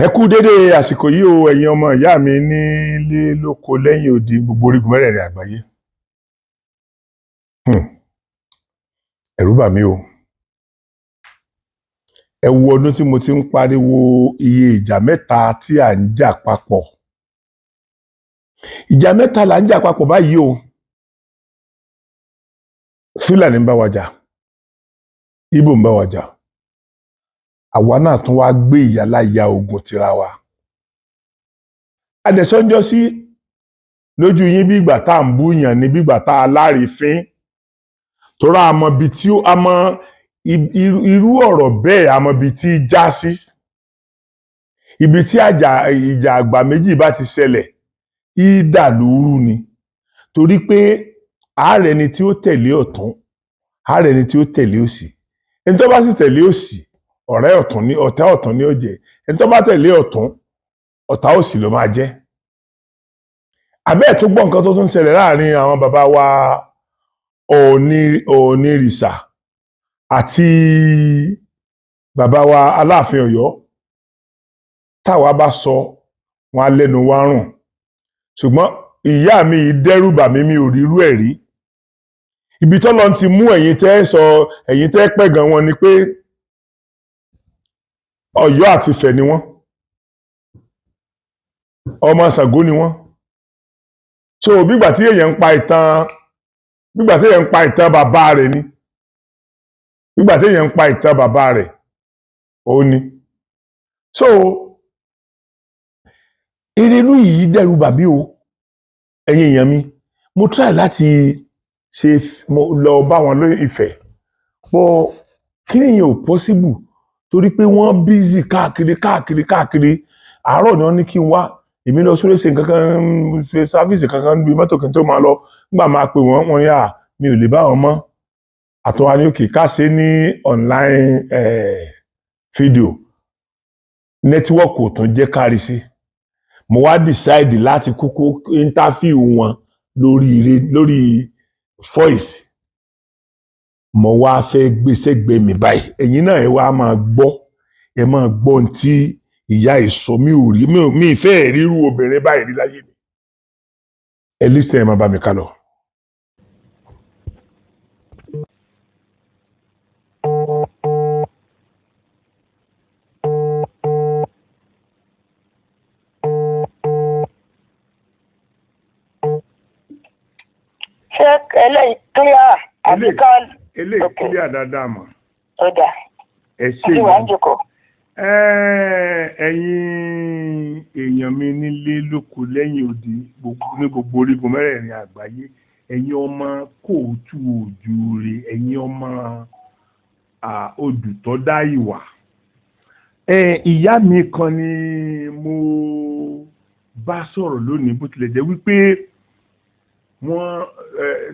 Ẹ kú dédé àsìkò yìí o ẹ̀yin ọmọ ìyá mi nílé lóko lẹ́yìn odi gbogbo orígun mẹ́rẹ̀ẹ̀rin àgbáyé. Ẹ̀rù bà mí o. Ẹ wo ọdún tí mo ti ń pariwo iye ìjà mẹ́ta tí à ń jà papọ̀. Ìjà mẹ́ta là ń jà papọ̀ báyìí o. Fúlàní ń bá wa jà, Ìgbò ń bá wa jà. Àwa náà tún wá gbé ìyáláyà ogun tira wa. Adẹ̀sọ́njọ́ sí lójú yín bí ìgbà tá à ń búyàn ní bí ìgbà tá a lárífín. Torá a mọ ibi tí a mọ irú ọ̀rọ̀ bẹ́ẹ̀ a mọ ibi tí já sí. Ibi tí ìjà àgbà méjì bá ti ṣẹlẹ̀, ìdàlúrú ni. Torí pé ààrẹ ni tí ó tẹ̀lé ọ̀tún, ààrẹ ni tí ó tẹ̀lé òsì. Ẹni tó bá sì tẹ̀lé òsì, ọ̀tá ọ̀tún ni ó jẹ́. Ẹni tó bá tẹ̀lé ọ̀tún, ọ̀tá òsì ló máa jẹ́. Àbẹ́ẹ̀ tó gbọ́ nǹkan tó tún ṣẹlẹ̀ láàrin àwọn bàbá wa Ọ̀ọ̀nìrìṣà àti bàbá wa Aláàfin Ọ̀yọ́. Táwa bá sọ, wọn á lẹ́nu wa rùn. Ṣùgbọ́n ìyá mi dẹ́rù bà mí, mi ò rírú ẹ̀ rí. Ibi tọ́lọ́run ti mú ẹ̀yin tẹ́ pẹ̀gàn wọn ni pé Ọ̀yọ́ àti Ifẹ̀ ni wọ́n. Ọmọ Ṣàngó ni wọ́n. So bígbà tí èèyàn ń pa ìtàn bàbá rẹ̀ ni. Bígbà tí èèyàn ń pa ìtàn bàbá rẹ̀, òun ni. So ìrìlú yìí dẹ́rù bà mí o, ẹ̀yin èèyàn mi. Mo try láti lọ bá wọn lórí Ifẹ̀. But kí nìyẹn ò possible torí pé wọ́n busy káàkiri. Àárọ̀ ni wọ́n ní kí n wá. Èmi lọ sórí ṣe nǹkan kan, ṣe sáfíìsì kankan níbi mọ́tò kí n tó máa lọ. Nígbà máa pè wọ́n ní mi ò lè bá wọn mọ́. Àtúnwá ní òkè ká ṣe ní online fídíò. Nẹ́tíwọ́ọ̀kì ò tún jẹ́ kárí sí. Mo wá decide láti kúkú interview wọn lórí voice. Mo wá fẹ́ gbé sẹ́gbẹ̀ẹ́ mi báyìí. Ẹ̀yin náà ẹ wá máa gbọ́. Ẹ máa gbọ́ ohun tí ìyá ìsọ mi ò rí. Mi ìfẹ́ ríru obìnrin báyìí rí láyé mi. Ẹ listen, ẹ máa bá mi ká lọ. Ṣé eléyìí clear àbí kan? Eléyìí clear dáadáa mọ̀. Ó dà. Ẹ ṣe ìwà ń jókòó. Ẹ̀yin èèyàn mi nílé lóko lẹ́yìn odi ní gbogbo orígun mẹ́rẹ̀ẹ̀rin àgbáyé, ẹ̀yin ọmọ kóòtù òjúure, ẹ̀yin ọmọ Odùtọ́dá ìwà. Ìyá mi kan ni mo bá sọ̀rọ̀ lónìí bó tilẹ̀ jẹ́ wípé wọ́n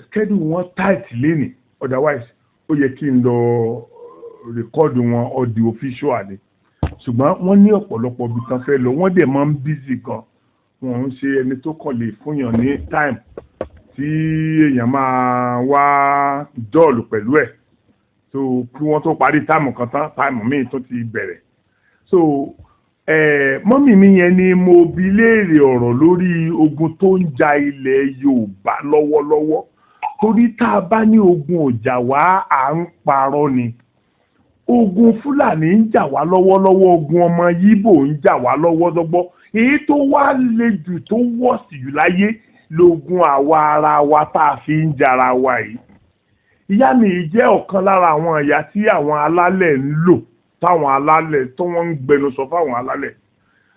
schedule wọn tight lénìí, otherwise ó yẹ kí n lọ rẹ́kọ́ọ̀dù wọn audio official ni. Ṣùgbọ́n wọ́n ní ọ̀pọ̀lọpọ̀ ibi kan fẹ́ lọ, wọ́n dẹ̀ máa ń busy gan. Wọ́n ń ṣe ẹni tó kàn lè fúnyàn ní time tí èèyàn máa wá dọ́ọ̀lù pẹ̀lú ẹ̀. So kí wọ́n tó parí táìmù kan tán, táìmù míì tó ti bẹ̀rẹ̀. So mọ́mì mi yẹn ni mo bi léèrè ọ̀rọ̀ lórí ogun tó ń ja ilẹ̀ Yorùbá lọ́wọ́lọ́wọ́. Torí tá a bá ní ogun ò jà wá, à ń parọ́ ni. Ogun Fúlàní ń jà wá lọ́wọ́lọ́wọ́, ogun ọmọ Yíbò ń jà wá lọ́wọ́lọ́wọ́. Èyí tó wá le jù tó wọ́ọ̀sì jù láyé lógun àwa ara wa tá a fi ń jara wa yìí. Ìyá mi jẹ́ ọ̀kan lára àwọn ìyá tí àwọn alálẹ̀ ń lò, táwọn alálẹ̀ tó wọ́n ń gbẹnusọ fáwọn alálẹ̀.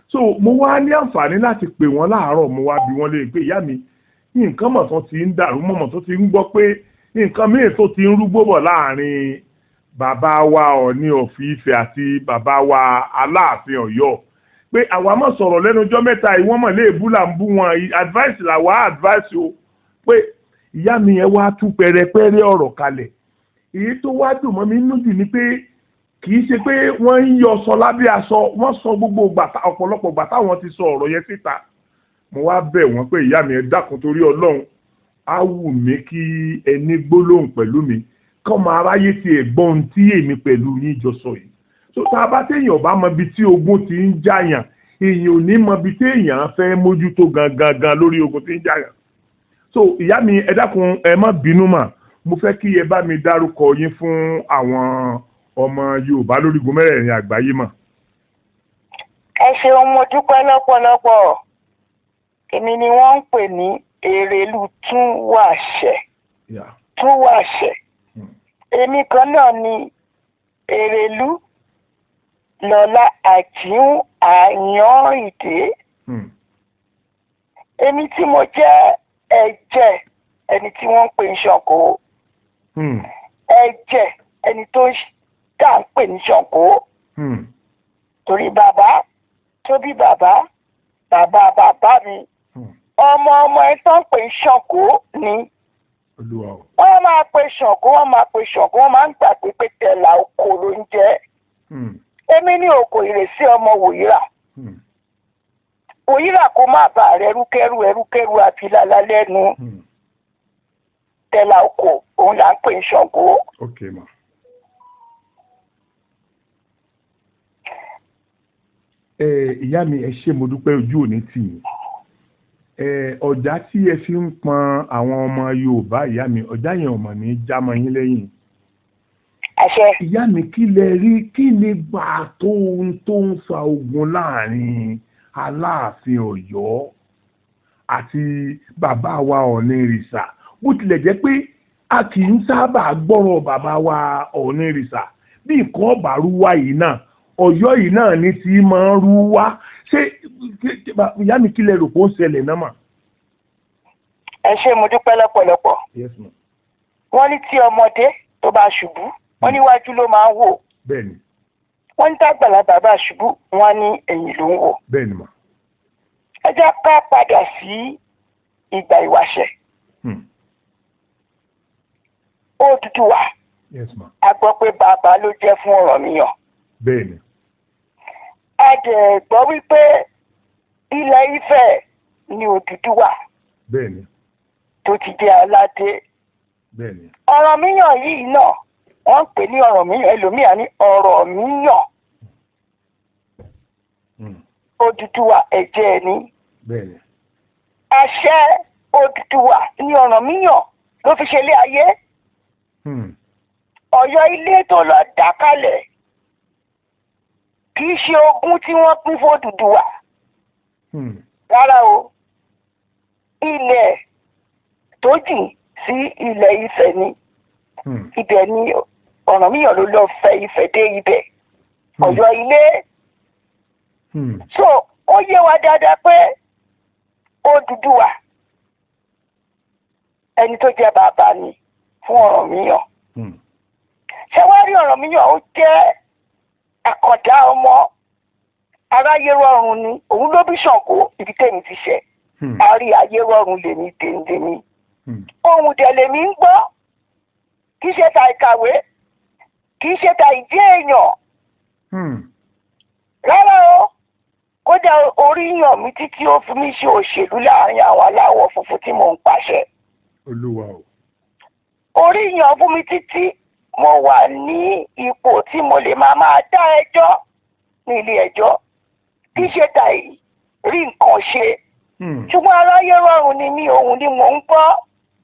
So mo wá ní àǹfààní láti pè wọ́n láàárọ̀, mo wá bi wọ́n léèrè pé ìyá mi nǹkan mọ̀ tó ti ń dàrú mọ̀mọ̀ tó ti ń gbọ́ pé nǹkan mìíràn tó ti ń rúgbó bọ̀ láàrin bàbá wa Ọọ̀ni of Ifẹ̀ àti bàbá wa Aláàfin Ọ̀yọ́ pé àwa mọ̀ sọ̀rọ̀ lẹ́nu ọjọ́ mẹ́ta yìí wọ́n mọ̀ léèbú là ń bú wọn, advice làwa advice o pé ìyá mi yẹn wá tú pẹrẹpẹrẹ ọ̀rọ̀ kalẹ̀. Èyí tó wá dùn mọ́ mi nínú jù ni pé kì í ṣe pé wọ́n ń yọ sọ lábẹ́ aṣọ, wọ́n sọ gbogbo ọ̀pọ̀lọpọ̀ gbà táwọn ti sọ ọ̀rọ̀ yẹn síta. Mo wá bẹ̀ wọ́n pé ìyá mi ẹ dákun torí Ọlọ́run, á wù mí kí ẹni gbólóhùn pẹ̀lú mi kọ́mọ aráyé ti ẹ̀gbọ́n tí èmi pẹ̀lú yín jọ sọ yìí. So tá a bá téèyàn bá mọ ibi tí ogun ti ń jàyàn, èèyàn ò ní mọ ibi tí èèyàn fẹ́ mójútó gangan lórí ogun tí ń jà yàn. So ìyá mi ẹ dákun ẹ má bínú mà mo fẹ́ kí ẹ bá mi dárúkọ yín fún àwọn ọmọ Yorùbá lórígun mẹ́rẹ̀ẹ̀rin àgbáyé mà. ẹ ṣeun mo dúpẹ́ lọ́pọ̀lọpọ̀ èmi ni wọ́n ń pè ní Èrèlú Túnwàṣẹ. Túnwàṣẹ èmi kan náà ni Èrèlú Lọlá Àjíhùn Àyànrìndé. Èmi tí mo jẹ́ ẹ̀jẹ̀ ẹni tí wọ́n ń pè ní Ṣàngó. Ẹ̀jẹ̀ ẹni tó dà ń pè ní Ṣàngó. Torí bàbá tó bí bàbá mi ọmọ ẹ tó ń pè ní Ṣàngó ni. Wọ́n máa pe Ṣàngó wọ́n máa ń gbàgbé pé tẹ̀là oko ló ń jẹ́. Èmi ní Òkò Ìrèsí ọmọ Wòyírà. Wòyírà kó má bà rẹ̀ ẹrúkẹ́rú àbílálá lẹ́nu. Tẹ̀là oko òun là ń pè ní Ṣàngó. Okay, ma. Ìyá mi ẹ ṣé mo dúpẹ́ ojú òní tì yín. Ọjà tí ẹ fi ń pọn àwọn ọmọ Yorùbá ìyá mi ọjà yẹn ọmọ ní jámọ́ yín lẹ́yìn. Ìyá mi kí lẹ rí kí ni gbà tó ń fa ogun láàrin Aláàfin Ọ̀yọ́ àti bàbá wa Ọ̀ọ̀nìrìṣà bó tilẹ̀ jẹ́ pé a kì í sábà gbọ́rọ̀ bàbá wa Ọ̀ọ̀nìrìṣà bí nǹkan ọ̀bà rúwá yìí náà Ọ̀yọ́ yìí náà ní tí máa ń rúwá ṣé ìyá mi kí lẹ rò pé ó ń ṣẹlẹ̀ náà mà. ẹ ṣé mo dúpẹ́ lọ́pọ̀lọpọ̀. wọ́n ní tí ọmọdé tó bá ṣubú wọ́n níwájú ló máa ń wò. Bẹ́ẹ̀ni. wọ́n ní tágbàlagbà bá ṣubú wọ́n ní ẹ̀yìn ló ń wò. Bẹ́ẹ̀ni mà. ẹ jẹ́ ká padà sí ìgbà ìwáṣẹ̀. Odùduwà. Yes ma. a gbọ́ pé bàbá ló jẹ́ fún Ọ̀rànmíyàn. Bẹ́ẹ̀ni. a jẹ́ gbọ́ wípé ilẹ̀ Ifẹ̀ ni Odùduwà. Bẹ́ẹ̀ni. tó ti jẹ́ aládé. Bẹ́ẹ̀ni. Ọ̀rànmíyàn yìí náà wọ́n ń pè ní Ọ̀rànmíyàn ẹlòmíà ní Ọ̀rọ̀míyàn. Odùduwà ẹ̀jẹ̀ ni. Bẹ́ẹ̀ni. àṣẹ Odùduwà ní Ọ̀rànmíyàn ló fi ṣe ilé ayé. Ọ̀yọ́ ilé tó lọ dá kalẹ̀ kì í ṣe ogún tí wọ́n pín fún Odùduwà. Rárá o ilẹ̀ tó jìn sí ilẹ̀ Ifẹ̀ ni. Ibẹ̀ ni Ọ̀rànmíyàn ló lọ fẹ́ Ifẹ̀ dé ibẹ̀. Ọ̀yọ́ ilé. So ó yé wa dáadáa pé Odùduwà ẹni tó jẹ́ bàbá ni fún Ọ̀rànmíyàn. Ṣé wá rí Ọ̀rànmíyàn ó jẹ́ àkàndá ọmọ aráyé rọrùn ni òun ló bí Ṣàngó ibi tèmi ti ṣẹ. Àrí ayé rọrùn lèmi tèmi. Ohun dẹ̀ lèmi ń gbọ́ kì í ṣe ta ìkàwé kì í ṣe ta ìdí èèyàn. Rárá o kódà orí yàn mí títí ó fi mí ṣe òṣèlú láàrin àwọn aláwọ̀ funfun tí mò ń pàṣẹ. Olúwa o. Orí yàn fún mi títí mo wà ní ipò tí mo lè máa dá ẹjọ́ ní ilé ẹjọ́ kì í ṣe ta rí nǹkan ṣe. Ṣùgbọ́n aráyé rọrùn ni mí òun ni mò ń gbọ́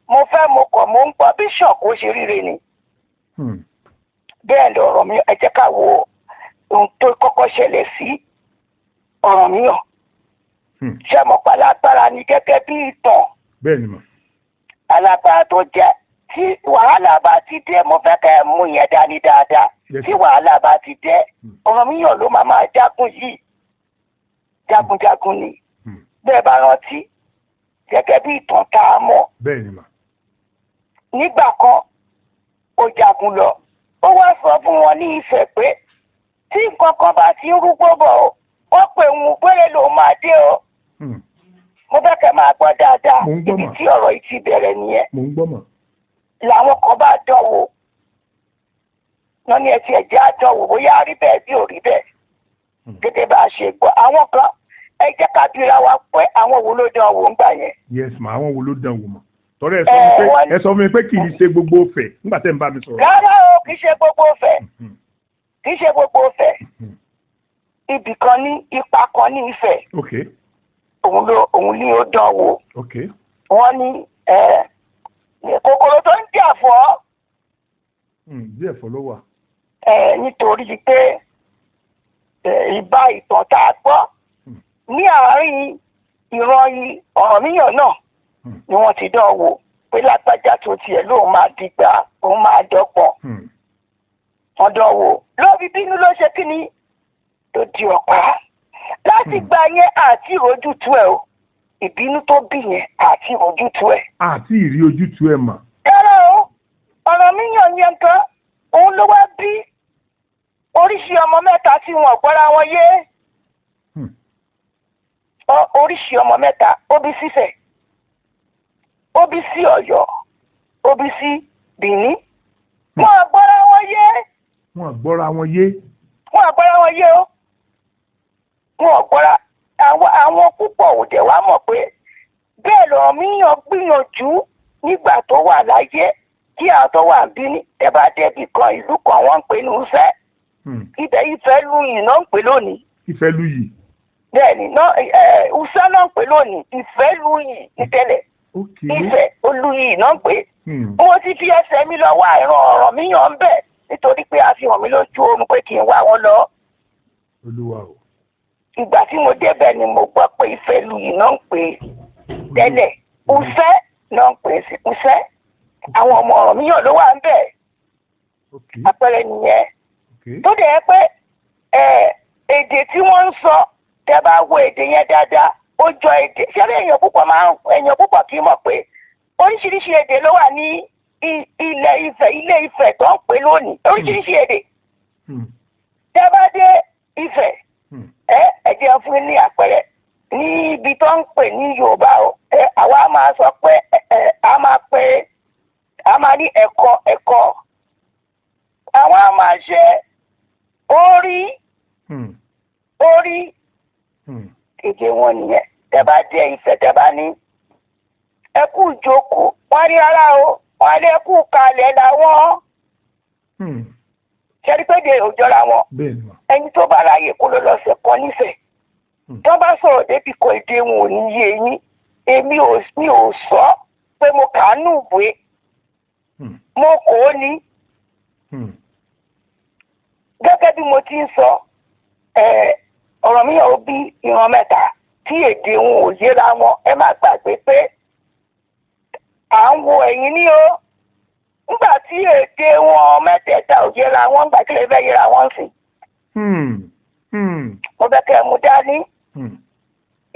mo fẹ́ mo kọ̀ mo ń gbọ́ bí Ṣàngó ṣe ríre ni. Bẹ́ẹ̀ lọ̀rọ̀ mi ẹ jẹ́ ká wo ohun tó kọ́kọ́ ṣẹlẹ̀ sí Ọ̀rànmíyàn. Ṣé mo pa lágbára ni gẹ́gẹ́ bí ìtàn. Bẹ́ẹ̀ni mà. Alágbára tó jẹ́ tí wàhálà bá ti dé mo fẹ́ kẹ́ ẹ mú yẹn dání dáadáa. Tí wàhálà bá ti dé Ọ̀rànmíyàn ló máa jagun yìí. Jagunjagun ni. Bẹ́ẹ̀ bá rántí gẹ́gẹ́ bí ìtàn tá a mọ̀. Bẹ́ẹ̀ni mà. Nígbà kan ó jagun lọ ó wá sọ fún wọn ní Ifẹ̀ pé tí nǹkan kan bá ti ń rúgbó bọ̀ wọ́n pè ń gbére ló máa dé o. Mo fẹ́ kẹ́ máa gbọ́ dáadáa ibi tí ọ̀rọ̀ yìí ti bẹ̀rẹ̀ nìyẹn. Mo ń gbọ́ mà. Làwọn kan bá dánwò wọ́n ní ẹtì ẹ̀jẹ̀ àdánwò bóyá rí bẹ́ẹ̀ bí ò rí bẹ́ẹ̀ gẹ́gẹ́ bá a ṣe gbọ́ àwọn kan ẹ jẹ́ ká bira wa pé àwọn wo ló dánwò ń gbà yẹn. Yes ma àwọn wo ló dánwò mà tọ́lá ẹ sọ fún mi pé kì í ṣe gbogbo Ifẹ̀ nígbà tẹ́ ń bá mi sọ̀rọ̀. Rárá o kì í ṣe gbogbo Ifẹ̀ kì í ṣe gbogbo Ifẹ̀ ibì kan ní ipa kan ní Ifẹ̀. Okay. Òun ní ó dán wò. Okay. Wọ́n ní kòkòrò tó ń jà fọ́. Bí ẹ̀fọ́ ló wà. Nítorí pé ìbá ìtàn tá a gbọ́ ní àárín ìran Ọ̀rànmíyàn náà ni wọ́n ti dán wò pé lágbájá tó tiẹ̀ lóun máa dìgbà òun máa dọ́gbọ̀n. Wọ́n dán wò lóbi bínú ló ṣe kíni tó di ọ̀pá. Láti gba yẹn àti ìrójútu ẹ̀ o, ìbínú tó bí yẹn àti ìrójútu ẹ̀. Àti ìrí ojútu ẹ̀ mà. Ẹ̀rọ o, Ọ̀rànmíyàn yẹn kan òun ló wá bí oríṣi ọmọ mẹ́ta tí wọn gbọ́ra wọn yé. Oríṣi ọmọ mẹ́ta ó bí sífẹ̀, ó bí sí Ọ̀yọ́, ó bí sí Bìní. Wọn gbọ́ra wọn yé. Wọn gbọ́ra wọn yé. Wọn gbọ́ra wọn yé o. Wọn gbọ́ra àwọn púpọ̀ òde wa mọ̀ pé bẹ́ẹ̀ l'Ọ̀rànmíyàn gbìyànjú nígbà tó wà láyé kí àwọn tó wà ń bí ẹ bá débi kan ìlú kan wọ́n ń pè ní Ufẹ́. Ibẹ̀ Ìfẹ́lúyì náà ń pè lónìí. Ìfẹ́lúyì. Bẹ́ẹ̀ni Ufẹ́ náà ń pè lónìí Ìfẹ́lúyì ní tẹ́lẹ̀. Ifẹ̀ Olúyì náà ń pè. Mo ti fi ẹsẹ̀ mi lọ wá ìran Ọ̀rànmíyàn ń bẹ̀ nítorí pé a fi hàn mí lójú oorun pé kí n wá wọn lọ. Olúwa o. Ìgbà tí mo débẹ̀ ni mo gbọ́ pé Ìfẹ́lúyì náà ń pè tẹ́lẹ̀. Ufẹ́ náà ń pè sí Ufẹ́. Àwọn ọmọ Ọ̀rànmíyàn ló wà ń bẹ̀. Àpẹẹrẹ nìyẹn. Tó dẹ̀ yẹ pé èdè tí wọ́n ń sọ tẹ́ bá wo èdè yẹn dáadáa ó jọ èdè ṣẹ́rẹ́ èèyàn púpọ̀ kì í mọ̀ pé oríṣiríṣi èdè ló wà ní ilé Ifẹ̀ tó ń pè lónìí oríṣiríṣi èdè. Tẹ́ bá dé Ifẹ̀ ẹ jẹ́ fún ní àpẹẹrẹ ní ibi tó ń pè ní Yorùbá o àwa máa sọ pé a máa ní ẹ̀kọ́ àwọn a máa ṣe orí èdè wọn nìyẹn. Tẹ́ bá dé Ifẹ̀ tẹ́ bá ní ẹ kú ìjókòó wọ́n ní rárá o wọ́n ní ẹ kú kalẹ̀ làwọn. Ṣé rí pé de òjọra wọn ẹni tó bá láàyè kó ló lọ sẹ̀kọ́ nífẹ̀ẹ́. Tó bá sọ̀rọ̀ débi kan èdè wọn ò ní yé yín èmi ò sọ pé mo kà á nù ìwé mo kò ó ní. Gẹ́gẹ́ bí mo ti ń sọ Ọ̀rànmíyàn ó bí ìran mẹ́ta tí èdè wọn ò yéra wọn. Ẹ má gbàgbé pé à ń wo ẹ̀yìn ní o nígbà tí èdè wọn mẹ́tẹ̀ẹ̀ta ò yéra wọn nígbà tí lè fẹ́ yéra wọn sí. Mo fẹ́ kẹ́ ẹ mú dání.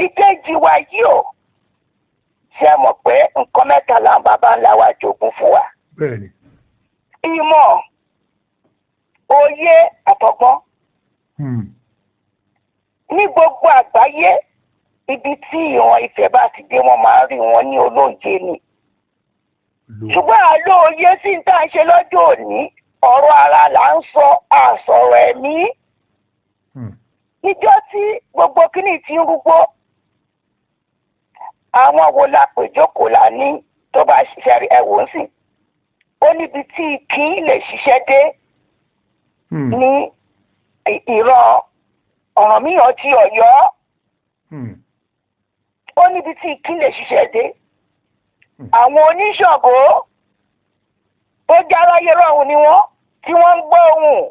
Ìkejì wa yìí o ṣe mọ̀ pé nǹkan mẹ́ta làwọn baba ńlá wa jogún fún wa. Ìmọ̀, òye àtọgbọ́n. Ní gbogbo àgbáyé ibi tí ìran Ifẹ̀ bá ti dé wọ́n máa ń rí wọn ní olóye ni. Ṣùgbọ́n àlóye sì ń tà ń ṣe lọ́jọ́ òní ọ̀rọ̀ ara là ń sọ àsọ̀rọ̀ ẹ̀mí. Níjọ́ tí gbogbo kíní ti ń rúgbó àwọn wo la pè jókòó la ní tó bá ṣiṣẹ́ ẹ̀wò ń sìn. Ó níbi tí kí lè ṣiṣẹ́ dé ní ìran Ọ̀rànmíyàn ti Ọ̀yọ́. Ó níbi tí kí lè ṣiṣẹ́ dé. Àwọn oníṣàngó tó jẹ́ aráyé rọ̀rùn ni wọ́n tí wọ́n ń gbọ́ ohùn.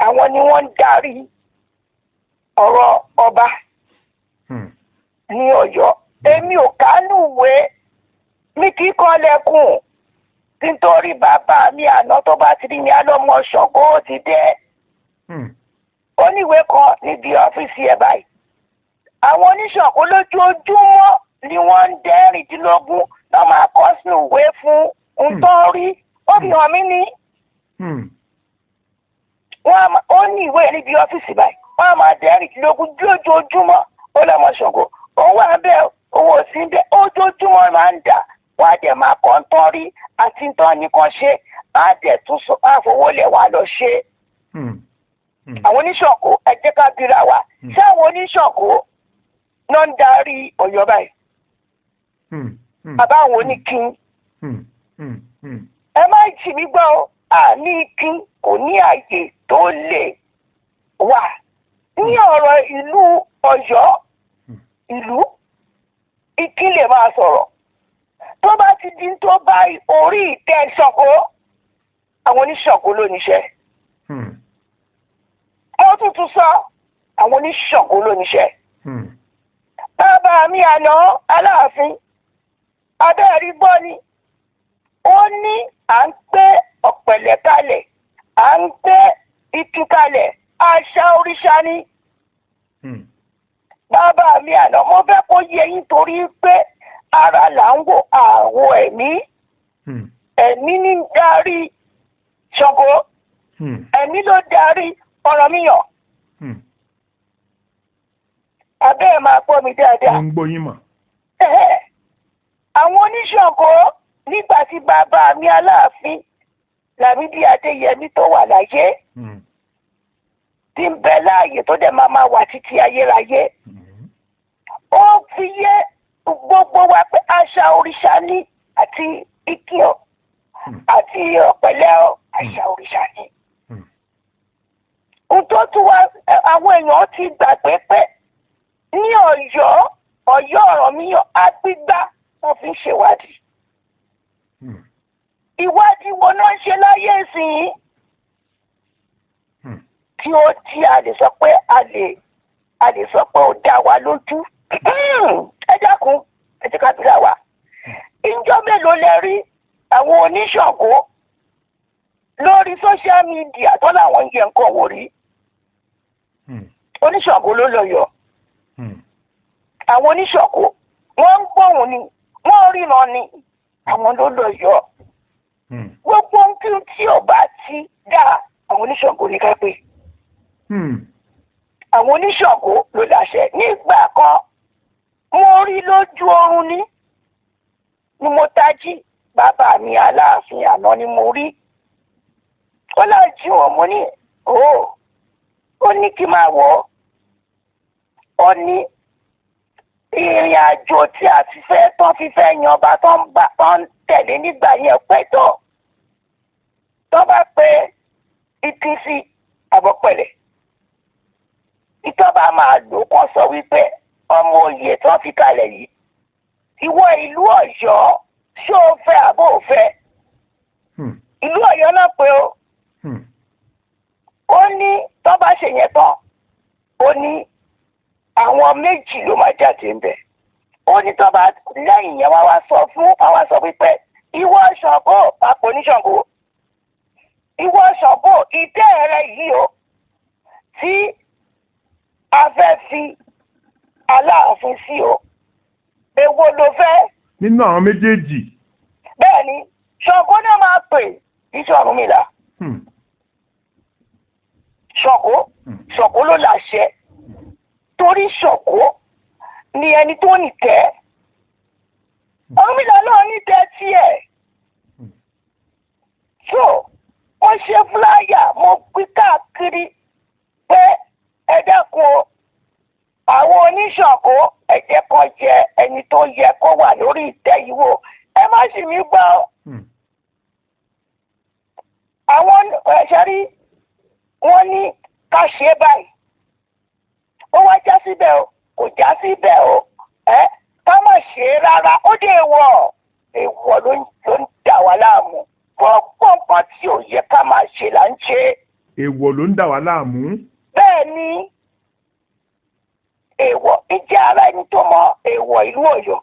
Àwọn ni wọ́n ń darí ọ̀rọ̀ ọba ní Ọ̀yọ́. Èmi ò kánú ìwé mi kì í kọ́ lẹ́kùn nítorí bàbá mi àná tó bá ti rí mi alọ́mọ Ṣàngó ó ti dé. Ó níwèé kan níbi ọ́fíìsì ẹ̀ báyìí. Àwọn oníṣàngó lójoojúmọ́ ni wọ́n ń dẹ́rìndínlógún náà máa kọ sínú ìwé fún un tó rí. Ó fi hàn mí ní. Ó ní ìwé níbi ọ́fíìsì báyìí. Wọ́n á máa dẹ́rìndínlógún lójoojúmọ́. Ó lọ́mọ Ṣàngó. Òun wà bẹ́ẹ̀ owó sí ń bẹ́ ojoojúmọ́ máa ń dà. Wọ́n á dẹ̀ máa kọ́ ń tán rí àti ń tán ní kan ṣe. Á dẹ̀ tún àfọwọ́lẹ̀ wà lọ ṣe. Àwọn oníṣàngó ẹ jẹ́ ká bira wa. Ṣé àwọn oníṣàngó náà ń darí Ọ̀yọ́ báyìí? Bàbá àwọn oníkin. Ẹ má jì mí gbọ́ o, àní ikin kò ní àyè tó lè wà ní ọ̀rọ̀ ìlú Ọ̀yọ́ ìlú ìkílẹ̀ máa sọ̀rọ̀ tó bá ti di tó bá orí ìtẹ́ Ṣàngó àwọn oníṣàngó ló níṣẹ́ wọ́n tuntun sọ àwọn oníṣàngó ló níṣẹ́ bàbá mi àná Aláàfin abẹ́ẹ̀rí gbọ́ ni ó ní à ń gbé ọ̀pẹ̀lẹ̀ kalẹ̀ à ń gbé ìtú kalẹ̀ àṣà òrìṣà ni. Bàbá mi àná mo fẹ́ kó yé yín torí pé ara là ń wò àwọ ẹ̀mí ẹ̀mí ní darí Ṣàngó ẹ̀mí ló darí Ọ̀rànmíyàn. Abẹ́ ẹ̀ máa gbọ́ mi dáadáa. Mo ń gbọ́ yín mọ̀. Àwọn oníṣàngó nígbà tí bàbá mi Aláàfin Lámídì Adéyẹmí tó wà láyé tí ń bẹ láàyè tó dẹ̀ máa wà títí ayérayé ó fi yé gbogbo wa pé àṣà òrìṣà ní àti igi ọ àti ọ̀pẹ̀lẹ̀ ọ àṣà òrìṣà ní. Ohun tó tún wá àwọn èèyàn ti gbàgbé pé ní Ọ̀yọ́ Ọ̀rànmíyàn agbígbá wọ́n fi ń ṣèwádìí. Ìwádìí wo náà ń ṣe láyé ìsìn tí ó tí a lè sọ pé a lè sọ pé ó dá wa lójú. Ẹ dákun ẹ ti ká bí ra wa. Ìjọ mélòó lẹ rí àwọn oníṣàngó lórí social media tó láwọn ń yẹ nǹkan wò rí? Oníṣàngó ló lọ yọ. Àwọn oníṣàngó wọ́n ń gbóhùn ni wọ́n ríran ni àwọn ló lọ yọ. Gbogbo ohun tí ò bá ti dá àwọn oníṣàngó ní ká pé. Àwọn oníṣàngó ló láṣẹ. Nígbà kan mo rí lójú oorun ni mo tají bàbá mi Aláàfin àná ni mo rí. Ó lájú wọn mo ní ó ní kí máa wò ó ní ìrìn àjò tí a ti fẹ́ tán fífẹ́ yan ọba tó ń tẹ̀lé nígbà yẹn pẹ́ tó bá pé ETC àbọ̀pẹ̀lẹ̀ ìtọ́ba máa lò kàn sọ wípé ọmọ òye tó fi kalẹ̀ yìí ìwọ ìlú Ọ̀yọ́ ṣó o fẹ́ àbó o fẹ́ ìlú Ọ̀yọ́ náà pé ó ní tó bá ṣe yẹn tán ó ní àwọn méjì ló máa jáde ń bẹ̀. Ó ní tó bá lẹ́yìn yẹn wá sọ wípé ìwọ Ṣàngó àpò oníṣàngó ìwọ Ṣàngó ìtẹ́ rẹ yìí o tí a fẹ́ fi Aláàfin sí o èwo ló fẹ́. Nínú àwọn méjèèjì. Bẹ́ẹ̀ ni Ṣàngó náà máa pè iṣẹ́ Ọ̀rúnmìlà. Ṣàngó ló láṣẹ torí Ṣàngó ni ẹni tó nìtẹ́. Ọ̀rúnmìlà náà nìtẹ́ tiẹ̀. So wọ́n ṣe fúláyà mo gbé káàkiri pé ẹ dákun àwọn oníṣàngó ẹ jẹ́ kó jẹ ẹni tó yẹ kó wà lórí ìtẹ́ yìí wò ẹ má sì mí gbọ́. Àwọn ẹ̀ṣẹ́rí wọ́n ní ká ṣe báyìí ó wá já síbẹ̀ o kò já síbẹ̀ o ká má ṣe é rárá ó dé èèwọ̀ ló ń dà wá láàmú gbogbo nǹkan tí ò yẹ ká máa ṣe là ń ṣe. Èèwọ̀ ló ń dà wá láàmú. Bẹ́ẹ̀ ni èèwọ̀ ìjà ara ẹni tó mọ èèwọ̀ ìlú Ọ̀yọ́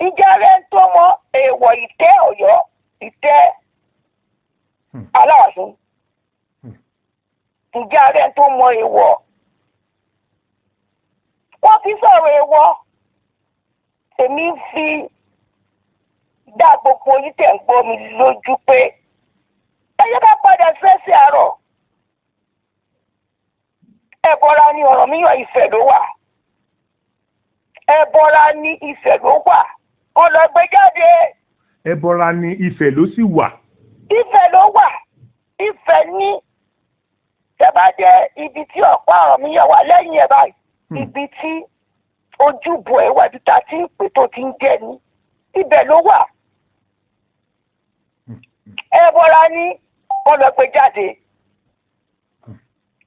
ìjà ara ẹni tó mọ èèwọ̀ ìtẹ́ Ọ̀yọ́ ìtẹ́ Aláàfin ìjà ara ẹni tó mọ èèwọ̀ wọ́n fi sọ̀rọ̀ èèwọ̀ èmi fi dá gbogbo yín tẹ̀ ń gbọ́ mi lójú pé ẹ yẹ ká padà sẹ́sẹ̀ àárọ̀. Ẹbọra ní Ọ̀rànmíyàn Ifẹ̀ ló wà. Ẹbọra ní Ifẹ̀ ló wà. Wọ́n lọ gbé jáde. Ẹbọra ní Ifẹ̀ ló sì wà. Ifẹ̀ ló wà. Ifẹ̀ ní tẹ́bàdé ibi tí ọ̀pá Ọ̀rànmíyàn wà lẹ́yìn ẹ̀ báyìí. Ibi tí ojúbọ ẹ̀ wà títa tí ń pè tó ti ń jẹ́ ní. Ibẹ̀ ló wà. Ẹbọra ní wọ́n lọ gbé jáde.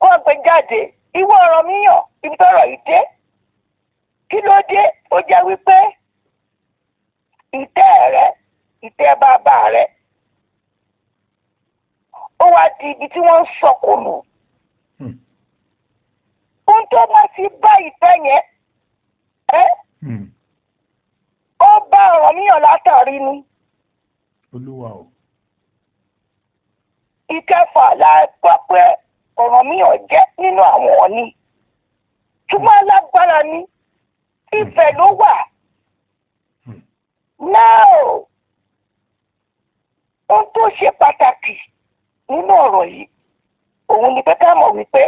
wọ́n gbé jáde ìwọ Ọ̀rànmíyàn ibi tọ́rọ̀ yìí dé kí ló dé ó jẹ́ wípé ìtẹ́ rẹ ìtẹ́ bàbá rẹ ó wá di ibi tí wọ́n ń sọ̀kò lù ohun tó bá ti bá ìtẹ́ yẹn ó bá Ọ̀rànmíyàn látàrí ni. Olúwa o. Ìkẹfà la gbọ́ pé Ọ̀rànmíyàn jẹ́ nínú àwọn Ọ̀ọ̀ni ṣùgbọ́n alágbára ni Ifẹ̀ ló wà. Náà ohun tó ṣe pàtàkì nínú ọ̀rọ̀ yìí òun ni pé ká mọ̀ wípé